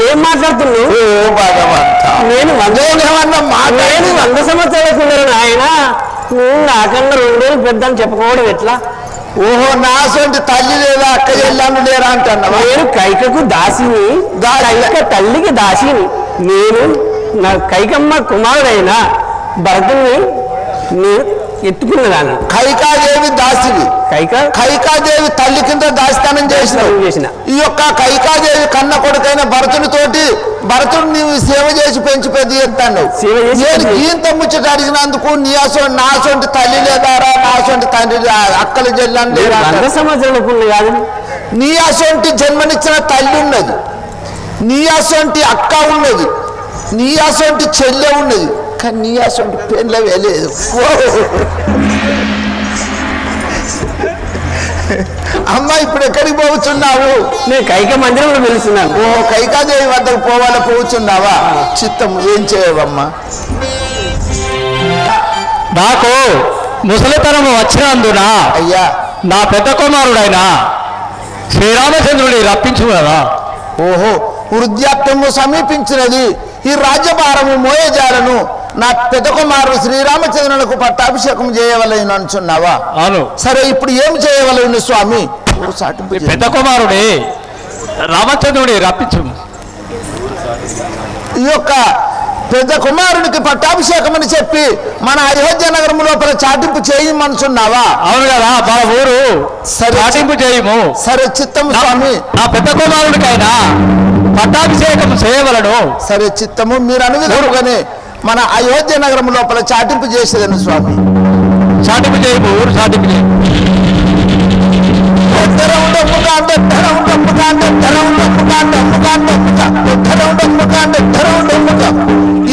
Speaker 3: ఏం మాట్లాడుతున్నావు
Speaker 1: ఓ భగవంతా
Speaker 3: నేను
Speaker 1: నేనేమన్నా
Speaker 3: నేను
Speaker 1: మాట్లాడి
Speaker 3: 100 సంవత్సరాలకు ఉన్నాను ఆయన నువ్వు నాకన్నా 2 రోజులు పెద్ద అని చెప్పుకోవడం ఎట్లా
Speaker 1: ఓహో నా సొంటి తల్లి లేదా అక్క చెల్లాను లేరా అంటున్నావా
Speaker 3: నేను కైకకు దాసిని కైక తల్లికి దాసిని నేను నా కైకమ్మ కుమారుడైన భరతుని నేను ఎత్తుకున్నదాన్ని
Speaker 1: కైకాదేవి దాసివి కైకాదేవి తల్లి కింద దాస్తానం చేసినావు
Speaker 3: చేసిన
Speaker 1: ఈ యొక్క కైకాదేవి కన్న కొడుకైన భరతునితోటి భరతుడు నీవు సేవ చేసి పెంచి పెద్ద ఎత్తాను
Speaker 3: సేవ చేసి
Speaker 1: నేను
Speaker 3: పెంచి-
Speaker 1: గీంత ముచ్చట అడిగినందుకు నా సొంటి తల్లి లేదారా నా సొంటి తండ్రి అక్కల చెల్లని లేరా
Speaker 3: 100 సంవత్సరాలకు ఉంది కాదు
Speaker 1: నీ అసొంటి జన్మనిచ్చిన తల్లి ఉన్నది నీ అసొంటి అక్క ఉన్నది నీ అసొంటి చెల్లె ఉన్నది కానీ నీ అసొంటి పెళ్ళవే లేదు అమ్మ ఇప్పుడు ఎక్కడికి పోవచ్చున్నావు
Speaker 3: నేను కైక మందిరంలో పిలుస్తున్నాను
Speaker 1: ఓ కైకాదేవి వద్దకు పోవాలా పోవచ్చున్నావా చిత్తం ఏం చేయవమ్మా
Speaker 2: నాకు ముసలితనము వచ్చినందున
Speaker 1: అయ్యా
Speaker 2: నా పెద్ద కుమారుడైన శ్రీరామచంద్రుని రప్పించు కదా.
Speaker 1: ఓహో వృద్ధాప్యము సమీపించినది ఈ రాజ్యభారము మోయజాలను నా పెద్ద కుమారుడు శ్రీరామచంద్రునికి పట్టాభిషేకం చేయవలెను అనుచున్నావా
Speaker 2: అవును,
Speaker 1: సరే ఇప్పుడు ఏం చేయవలెను స్వామి ఓ సాటింపు చేయి.
Speaker 2: పెద్ద కుమారుడే రామచంద్రుని రప్పించు.
Speaker 1: ఈ యొక్క పెద్ద కుమారునికి పట్టాభిషేకం అని చెప్పి మన అయోధ్య నగరం లోపల చాటింపు చేయమనుచున్నావా
Speaker 2: అవును కదా, మన ఊరు
Speaker 1: సరే.
Speaker 2: చాటింపు చేయము.
Speaker 1: సరే చిత్తము స్వామి
Speaker 2: నా పెద్ద కుమారుడికైనా పట్టాభిషేకం చేయవలను.
Speaker 1: సరే చిత్తము మీరు అనువిధముగానే మన అయోధ్య నగరం లోపల చాటింపు చేసేదను స్వామి
Speaker 2: చాటింపు చేయము, ఊరు చాటింపు చేయము.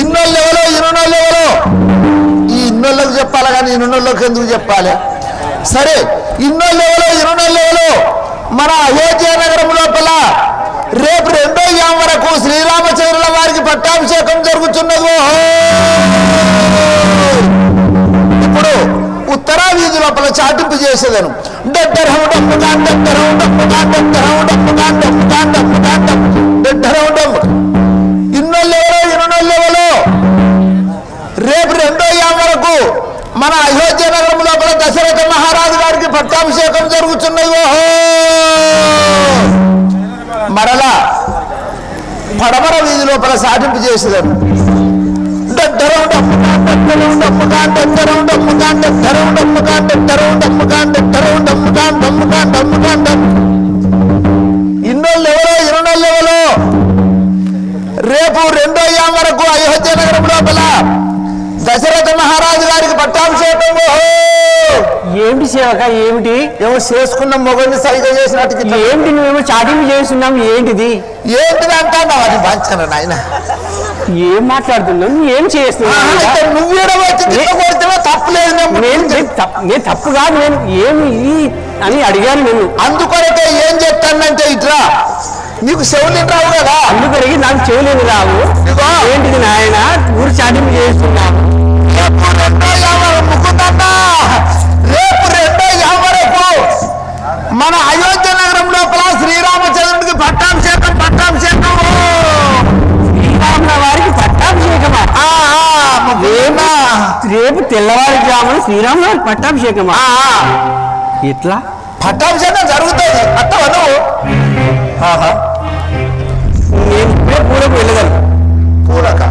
Speaker 1: ఇన్నోళ్ళెవరో ఇన్నోళ్ళెవరో ఈ ఇన్నోళ్ళకి చెప్పాలి కానీ ఇన్నోళ్ళకి ఎందుకు చెప్పాలి? సరే ఇన్నోళ్ళెవరో ఇన్నోళ్ళెవరో మన అయోధ్య నగరం లోపల రేపు 2వ యాం వరకు శ్రీరామచంద్రుల వారికి పట్టాభిషేకం జరుగుతున్నది. ఇప్పుడు ఉత్తరా వీధి లోపల చాటింపు చేసేదను. దొడ్డరం ఉండము ఇన్నోళ్ళెవరో ఇన్నోళ్ళెవరో రేపు 2వ యామ వరకు మన అయోధ్య నగరం లోపల దశరథ మహారాజు గారికి పట్టాభిషేకం జరుగుతున్నది. ఓహో మరలా పడమర వీధి లోపల సాటింపు చేసేదారు. ఇన్నోళ్ళెవరో ఇన్నోళ్ళెవరో రేపు 2వ యామ వరకు అయోధ్య నగరం లోపల దశరథ మహారాజు గారికి పట్టాభిషేకం. ఓహో
Speaker 2: ఏమిటి సేవక ఏమిటి?
Speaker 1: ఏమో చేసుకున్న మొగల్ని సరిగ్గా చేసినట్టు
Speaker 2: ఏంటి నువ్వేమో చాటింగ్ చేస్తున్నావు ఏంటిది?
Speaker 1: ఏంటిది అంటావు అది బాంచన నాయన
Speaker 2: ఏం మాట్లాడుతున్నావు? ఏం చేస్తున్నావు?
Speaker 1: నువ్వు తప్పులేదు
Speaker 2: నేను తప్పు కాదు, నేను ఏమి అని అడిగాను నేను.
Speaker 1: అందుకొరకే ఏం చెప్తానంటే ఇట్లా నీకు చెవులు రావు కదా,
Speaker 2: అందుకొరికి నాకు చెవులేని రావు. ఏంటిది నాయన ఊరు చాటింగ్ చేస్తున్నావు?
Speaker 1: రేపు 2వ యామ వరకు మన అయోధ్య నగరం లోపల శ్రీరామచంద్రుడికి పట్టాభిషేకం
Speaker 2: శ్రీరాముల వారికి పట్టాభిషేకమా? రేపు తెల్లవారుజామున శ్రీరాముల వారికి పట్టాభిషేకమా? ఎట్లా
Speaker 1: పట్టాభిషేకం జరుగుతుంది అట్టవా నువ్వు?
Speaker 2: నేను ఇప్పుడే పూలకు వెళ్ళగలను.
Speaker 1: పూలక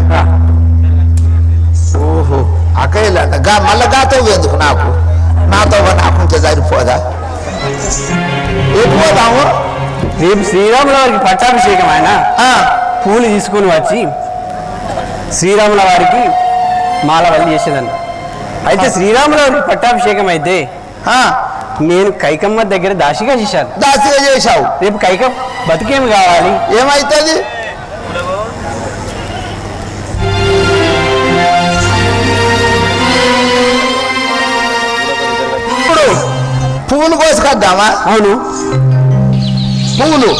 Speaker 1: ఓహో అక్కయ్యలంట మళ్ళా గాతో ఎందుకు నాతో నాకుంటే సరిపోదా? పోదాము
Speaker 2: రేపు శ్రీరాముల వారికి పట్టాభిషేకం. ఆయన పూలు తీసుకొని వచ్చి శ్రీరాముల వారికి మాల వల్లి చేసేదాన్ని. అయితే శ్రీరాముల వారికి పట్టాభిషేకం అయితే నేను కైకమ్మ దగ్గర దాసిగా చేశాను.
Speaker 1: దాసిగా చేశావు.
Speaker 2: రేపు కైకమ్మ బతికేమి కావాలి?
Speaker 1: ఏమైతుంది? ఇప్పుడు పువ్వులు కోసుకొద్దామా?
Speaker 2: అవును
Speaker 1: పువ్వులు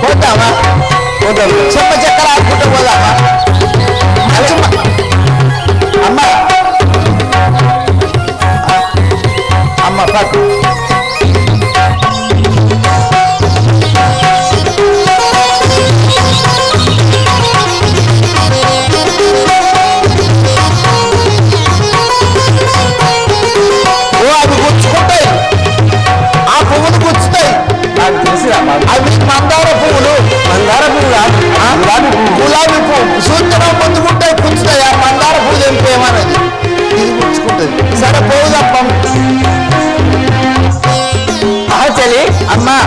Speaker 1: పోద్దామా? చెమ్మ చక్కెర ఆడుకుంటూ పోదామా? అమ్మ అమ్మ పట్టు అవి గుచ్చుకుంటాయి, ఆ పువ్వులు గుచ్చుతాయి.
Speaker 2: నాకు తెలిసిరా
Speaker 1: అవి మందార పువ్వులు.
Speaker 2: మందార పువ్వు
Speaker 1: గులాబీ పువ్వు సూచన ముందుకుంటాయి, గుచ్చుతాయి. ఆ మందార పువ్వు తెంపేమన్నది ఇది గుచ్చుకుంటుంది. సరే పోదాం.
Speaker 2: చలి
Speaker 1: అమ్మా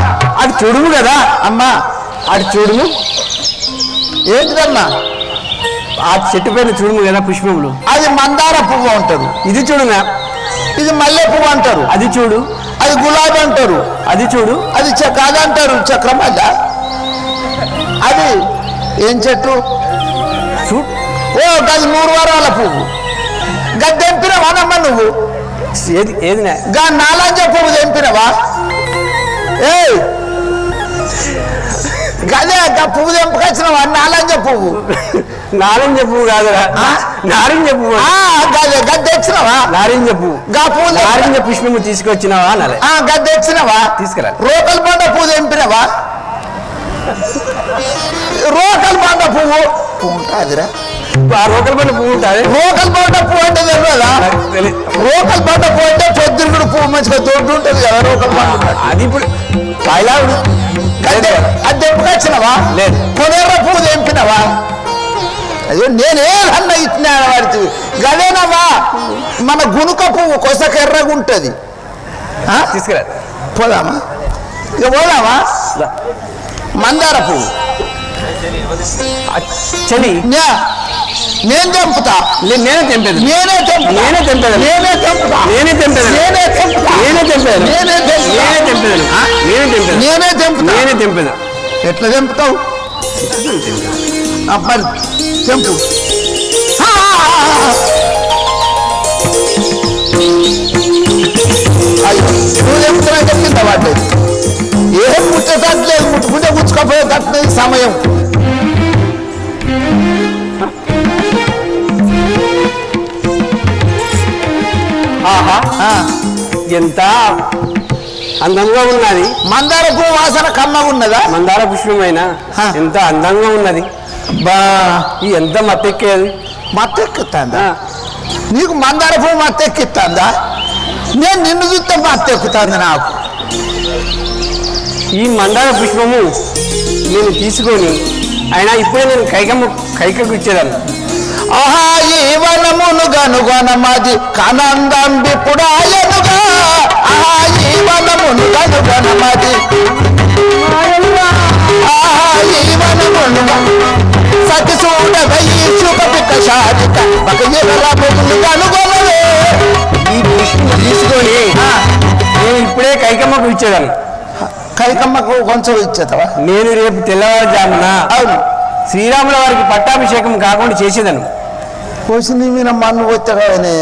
Speaker 2: అది చూడుము కదా.
Speaker 1: అమ్మా
Speaker 2: అది చూడుము.
Speaker 1: ఏంటిదమ్మా?
Speaker 2: ఆ చెట్టు పైన చూడుము కదా పుష్పములు.
Speaker 1: అది మందార పువ్వు అంటారు.
Speaker 2: ఇది చూడునా?
Speaker 1: ఇది మల్లె పువ్వు అంటారు.
Speaker 2: అది చూడు.
Speaker 1: అది గులాబీ అంటారు.
Speaker 2: అది చూడు.
Speaker 1: అది అదంటారు చక్రమల్ల. అది ఏం చెట్టు? ఓ గది 3 వారాల పువ్వు. గది తెంపినవానమ్మా నువ్వు?
Speaker 2: ఏది ఏది
Speaker 1: గా నాలంజ పువ్వు తెంపినవా? గదే పువ్వు తెంపుకొచ్చినవా? నాలంజ పువ్వు.
Speaker 2: నారింజ పువ్వు కాదురా, నారింజ పువ్వు.
Speaker 1: గదే గది తెచ్చినవా?
Speaker 2: నారింజ పువ్వు.
Speaker 1: గా పువ్వు
Speaker 2: నారింజ పుష్పము తీసుకొచ్చినావా అనాలి.
Speaker 1: గది తెచ్చినవా?
Speaker 2: తీసుకురా.
Speaker 1: రోకల్ బండ పువ్వు తెంపినవా? రోకల్ బండ పువ్వు ఉంటుందిరా.
Speaker 2: ఆ రోకల్ బండ పువ్వు ఉంటుంది.
Speaker 1: రోకల్ బండ పువ్వు అంటే తెలియదా? రోకల్ బండ పువ్వు అంటే పొద్దురుగుడు పువ్వు మంచిగా దొడ్డు ఉంటుంది కదా రోకల్ బండ.
Speaker 2: అది ఇప్పుడు కాయలాడు.
Speaker 1: అది తెంపుకొచ్చినవా?
Speaker 2: లేదు.
Speaker 1: కొనేర పువ్వు తెంపినవా? అయ్యో నేనేదన్నా ఇచ్చినా వాడికి గదేనమ్మా. మన గునుక పువ్వు కొసకెర్రగా ఉంటుంది.
Speaker 2: తీసుకురా.
Speaker 1: పోదామా? ఇక పోదామా? మందార పువ్వు
Speaker 2: చలి
Speaker 1: నేను తెంపుతా.
Speaker 2: నేనే తెంపేది.
Speaker 1: నేనే తెంపుతా.
Speaker 2: నేనే తెంపేది.
Speaker 1: నేనే తెంపుతా.
Speaker 2: నేనే తెంపేది.
Speaker 1: నేనే తెంపుతా.
Speaker 2: నేనే తెంపేది.
Speaker 1: నేనే తెంపుతా.
Speaker 2: నేనే తెంపేది. నేనే తెంపేది.
Speaker 1: నేనే తెంపుతా.
Speaker 2: నేనే తెంపేది.
Speaker 1: ఎట్లా తెంపుతావు? మరి తెంపు. అయ్యో నువ్వు తెంపుతున్నా చెప్పిందా వాటి? ఏం ముట్టేటట్లేదు, ముట్టుకుంటే ముచ్చుకపోయేటట్లేదు సమయం.
Speaker 2: ఆహా ఎంత అందంగా ఉన్నది.
Speaker 1: మందార పువ్వు వాసన కమ్మగా ఉన్నదా?
Speaker 2: మందార పుష్పమైనా ఎంత అందంగా ఉన్నది.
Speaker 1: బా
Speaker 2: ఈ ఎంత మత్తెక్కేది.
Speaker 1: మత్తెక్కుతుందా? నీకు మందార పువ్వు మత్తెక్కిస్తుందా? నేను నిన్ను చూస్తే మత్తెక్కుతుంది నాకు.
Speaker 2: ఈ మందార పుష్పము నేను తీసుకొని అయినా ఇప్పుడే నేను కైకకు ఇచ్చేదాన్ని.
Speaker 1: ఆహా ఈ వనమును గనుగొనమది కనందంబిపుడాయనుగా. ఆహా ఈ వనమును గనుగొనమది ఆహా ఈ వనమును సతి చూడగ ఈ శుభపిక శారిక బకయమును గనుగొనవే.
Speaker 2: ఈ పుష్పం తీసుకొని నేను ఇప్పుడే కైకమ్మకు ఇచ్చేదాన్ని.
Speaker 1: కైకమ్మకు కొంచెం ఇచ్చేతవా?
Speaker 2: నేను రేపు తెల్లవారుజామున
Speaker 1: అవును
Speaker 2: శ్రీరాముల వారికి పట్టాభిషేకం కాకుండా చేసేదాను.
Speaker 1: కోసింది మీద మన్ను వచ్చానే.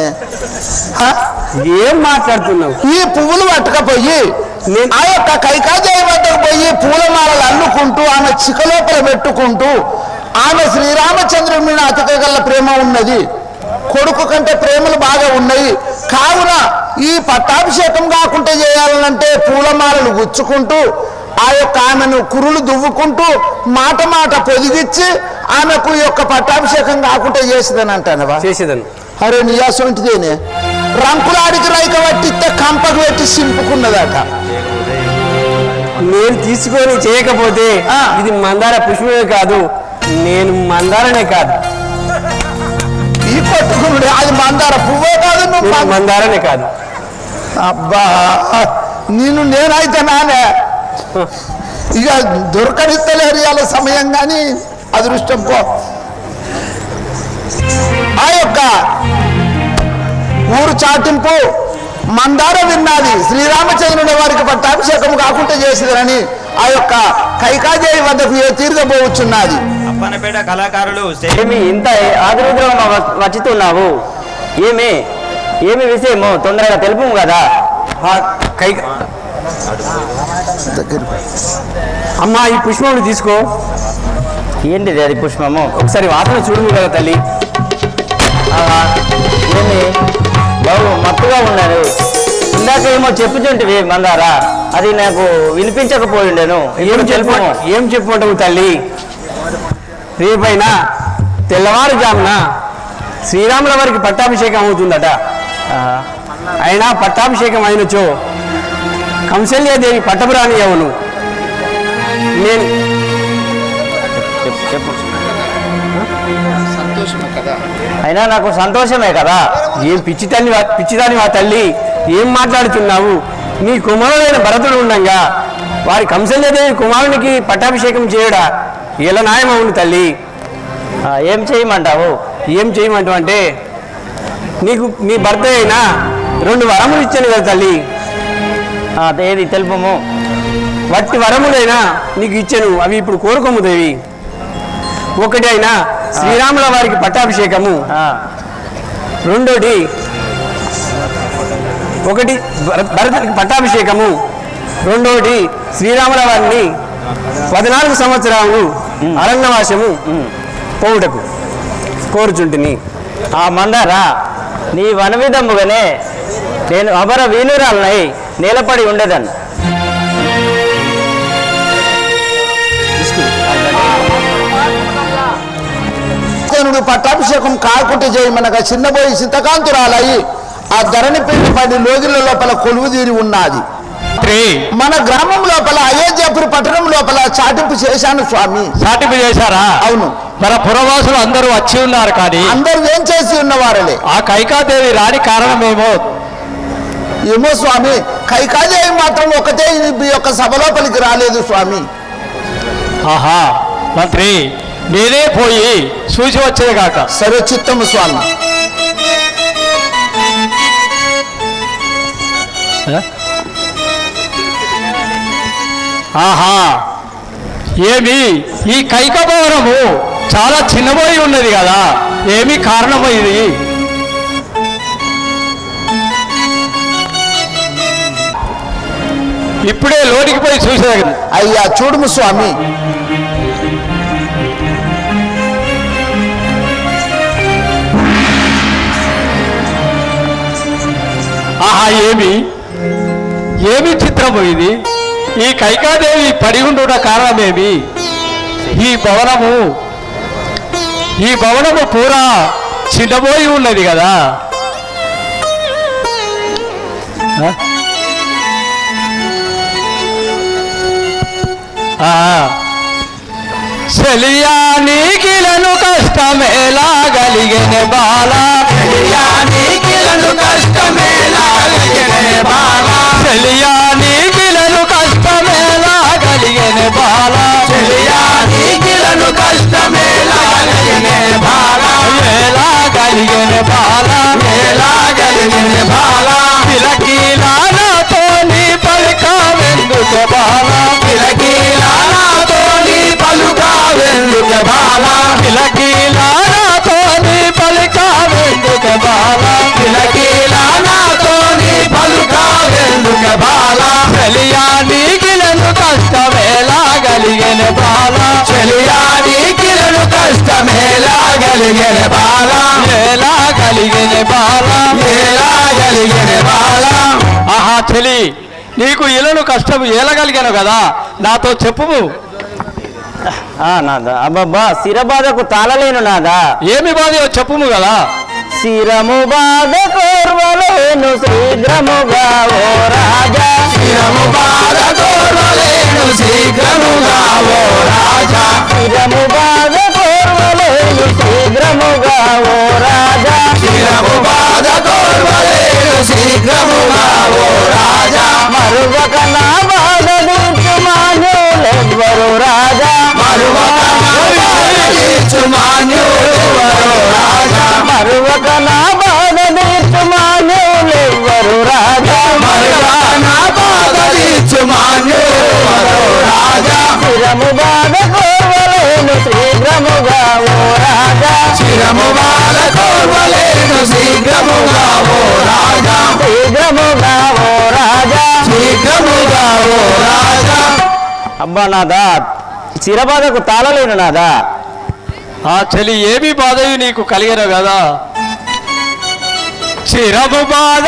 Speaker 2: ఏం మాట్లాడుతున్నావు?
Speaker 1: ఈ పువ్వులు పట్టుకపోయి ఆ యొక్క కైకాదేవి వద్దకు పోయి పూలమాలలు అల్లుకుంటూ ఆమె చికలోపల పెట్టుకుంటూ ఆమె శ్రీరామచంద్రుడి మీద అతికగల ప్రేమ ఉన్నది. కొడుకు కంటే ప్రేమలు బాగా ఉన్నాయి. కావున ఈ పట్టాభిషేకం కాకుండా చేయాలంటే పూలమాలలు గుచ్చుకుంటూ ఆ యొక్క ఆమెను కురులు దువ్వుకుంటూ మాట మాట పొదిగిచ్చి ఆమెకు ఈ యొక్క పట్టాభిషేకం కాకుండా చేసేదని అంటానవా?
Speaker 2: చేసేదాన్ని.
Speaker 1: అరే నియాసంటిదేనే రంకులాడికి రైక పట్టిస్తే కంపకు పెట్టి సింపుకున్నదట.
Speaker 2: నేను తీసుకొని చేయకపోతే ఇది మందార పుష్పమే కాదు, నేను మందారనే కాదు.
Speaker 1: ఈ పట్టుకున్నాడు అది మందార పువ్వే కాదు, నువ్వు
Speaker 2: మందారనే కాదు.
Speaker 1: అబ్బా నేనైతే నానే ఇక దొరకనిస్తలేరు ఇవాళ సమయం కానీ అదృష్టం పో. ఆ యొక్క ఊరు చాటింపు మందార విన్నది శ్రీరామచంద్రుని వారికి పట్టాభిషేకం కాకుండా చేసేదని ఆ యొక్క కైకాదేవి వద్దకు తీరుగబోచున్నది.
Speaker 3: అప్పనపేట కళాకారులు
Speaker 5: ఏమి ఇంత ఆదురుద్రం వచ్చుతున్నావు? ఏమి విషయమో తొందరగా తెలుపు కదా.
Speaker 2: అమ్మా ఈ పుష్పములు తీసుకో.
Speaker 5: ఏంటిది అది పుష్పము?
Speaker 2: ఒకసారి వాసన చూడు కదా తల్లి.
Speaker 5: ఏమి బాబు మత్తుగా ఉన్నారు. ఇందాక ఏమో చెప్పుచుంటివి మందారా, అది నాకు వినిపించకపోయిండేను.
Speaker 2: ఏం చెప్పుకుంటావు తల్లి? రేపైనా తెల్లవారుజామున శ్రీరాముల వారికి పట్టాభిషేకం అవుతుందట. అయినా పట్టాభిషేకం అయినచో కంసల్యాదేవి పట్టపురాణి అవును. నేను
Speaker 5: చెప్పు. అయినా నాకు సంతోషమే కదా.
Speaker 2: ఏం పిచ్చిదాని మా తల్లి, ఏం మాట్లాడుతున్నావు? నీ కుమారుడైన భరతుడు ఉండగా వారి కంసల్యాదేవి కుమారునికి పట్టాభిషేకం చేయడా ఎలా న్యాయం అవును తల్లి?
Speaker 5: ఏం చేయమంటావు?
Speaker 2: ఏం చేయమంటావు అంటే నీకు నీ భర్త అయినా 2 వరములు ఇచ్చాను కదా తల్లి.
Speaker 5: ఏది తెలుపము?
Speaker 2: వట్టి వరములైనా నీకు ఇచ్చాను, అవి ఇప్పుడు కోరుకోము దేవి. ఒకటి అయినా శ్రీరాముల వారికి పట్టాభిషేకము, ఒకటి భరతుడికి పట్టాభిషేకము, రెండోటి శ్రీరాముల వారిని 14 సంవత్సరాలు అరణ్యవాసము పోవుటకు కోరుచుంటిని.
Speaker 5: ఆ మందారా, నీ వనవిధముగానే నేను అమర వీనురాలనై నేలపడి ఉండేదాన్ని.
Speaker 1: పట్టాభిషేకం కాకుంటే చేయమనగా చిన్నబోయి చింతకాంతురాలయ్యి ఆ ధరణి పెళ్లి 10 రోజుల లోపల కొలువు తీరి ఉన్నది. మన గ్రామం లోపల అయోధ్యాపురి పట్టణం లోపల చాటింపు చేశాను స్వామి.
Speaker 3: చాటింపు చేశారా?
Speaker 1: అవును.
Speaker 3: మన పురవాసులు అందరూ వచ్చి ఉన్నారు, కానీ
Speaker 1: అందరూ ఏం చేసి ఉన్నవారలే.
Speaker 3: ఆ కైకాదేవి రాని కారణమేమో
Speaker 1: ఏమో స్వామి, కైకాదేవి మాత్రం ఒకటే ఈ యొక్క సభ లోపలికి రాలేదు స్వామి.
Speaker 3: ఆహా మంత్రి, నేనే పోయి చూసి వచ్చేది కాక.
Speaker 1: సరే చిత్తము స్వామి.
Speaker 3: ఆహా, ఏమి ఈ కైకభవనము చాలా చిన్నబోయి ఉన్నది కదా, ఏమి కారణమో ఇది? ఇప్పుడే లోనికి పోయి చూసేది.
Speaker 1: అయ్యా చూడుము స్వామి.
Speaker 3: ఆహా, ఏమి
Speaker 4: ఏమి చిత్రము ఇది? ఈ కైకాదేవి పడి ఉండుట కారణమేమి? ఈ భవనము పూరా చిన్నబోయి ఉన్నది కదా. చెలియా నీకిలను కష్టమేలా గలిగెనే బాలా, చెలియా నీకిలను కష్టమేలా గలిగెనే బాలా, చెలియా నీకిలను కష్టమేలా గలిగెనే బాలా, చెలియా నీకిలను కష్టమేలా గలిగెనే బాలా, ఎలా గలిగెనే బాలా, ఎలా గలిగెనే బాలా, పిలకీలాలతో నీ పలికావెందుకు బాలా, పిలకీలాలతో నీ పలుకావెందుకు బాలా, పిలకీలాలతో నీ పలికావెందుకు బాలా, పిలకీలాలతో నీ పలుకావెందుకు బాలా, చెలియా నీకిలను కష్టమేలా గలిగెనే బాలా, చెలియా నీకిలను కష్టమేలా గలిగెనే బాలా, ఎలా గలిగెనే బాలా, ఎలా గలిగెనే బాలా. ఆహా చెలి, నీకు ఇలను కష్టం ఏలగలిగాను కదా, నాతో చెప్పుము.
Speaker 5: నాదా అబ్బబ్బా శిరబాధకు తాళలేను నాదా.
Speaker 4: ఏమి బాధయో చెప్పుము కదా.
Speaker 5: శిరము బాధ కోర్వలేను శీఘ్రముగా ఓ రాజా,
Speaker 1: శిరము బాధ కోర్వలేను శీఘ్రముగా ఓ రాజా,
Speaker 5: శిరము బాధ కోర్వలేను శీఘ్రముగా ఓ రాజా,
Speaker 1: శిరము బాధ కోర్వలేను శీఘ్రముగా ఓ రాజా,
Speaker 5: మరువక నా బాధ తీర్చుమాన్యులెవ్వరు రాజా,
Speaker 1: మరువక నా బాధ తీర్చుమాన్యులెవ్వరు రాజా,
Speaker 5: మరువక నా బాధ తీర్చుమాన్యులెవ్వరు రాజా,
Speaker 1: మరువక నా బాధ తీర్చుమాన్యులెవ్వరు రాజా,
Speaker 5: శిరము బాధ కోర్వలేను శీఘ్రముగా ఓ రాజా,
Speaker 1: శిరము బాధ కోర్వలేను శీఘ్రముగా ఓ రాజా,
Speaker 5: శీఘ్రముగా ఓ రాజా,
Speaker 1: శీఘ్రముగా ఓ రాజా.
Speaker 5: అబ్బా నాదా శిరబాధకు తాళలేను నాదా.
Speaker 4: ఆ చెలి ఏమి బాధయు నీకు కలిగిన కదా. చిరము బాధ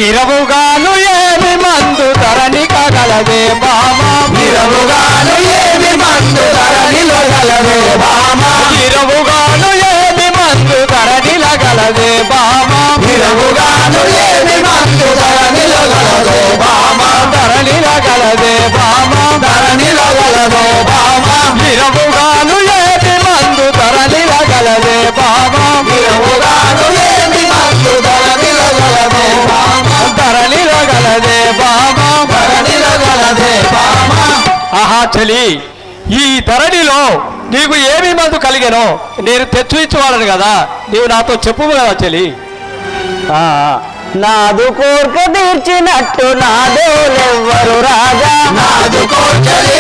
Speaker 4: ఇరవుగాను ఏమి మందు ధరణి కగలదే బామా,
Speaker 1: ఇరవుగాను ఏమి మందు ధరణిలో గలదే బామా,
Speaker 4: ఇరవుగాను ఏమి మందు ధరణిల గలదే బామా,
Speaker 1: ఇరవుగాను ఏమి మందు ధరణిలో గలదే బామా,
Speaker 4: ధరణిల గలదే బామా,
Speaker 1: ధరణిలో గలదే బామా,
Speaker 4: ఇరవుగాను ఏమి మందు ధరణిల గలదే బామా,
Speaker 1: ఇరవుగాను ఏమి మందు ధరణిలో గలదే బామా,
Speaker 4: ధరణిల గలదే బామా,
Speaker 1: ధరణిలో గలదే బామా.
Speaker 4: ఆహా చెలి, ఈ ధరణిలో నీకు ఏమి మందు కలిగెనో నేను తెచ్చు ఇచ్చేవాళ్ళను కదా, నీవు నాతో చెప్పు కదా చెలి.
Speaker 5: నాదు కోర్క తీర్చినట్టు నాదోలెవ్వరు రాజా,
Speaker 1: నాదు కోర్కెలి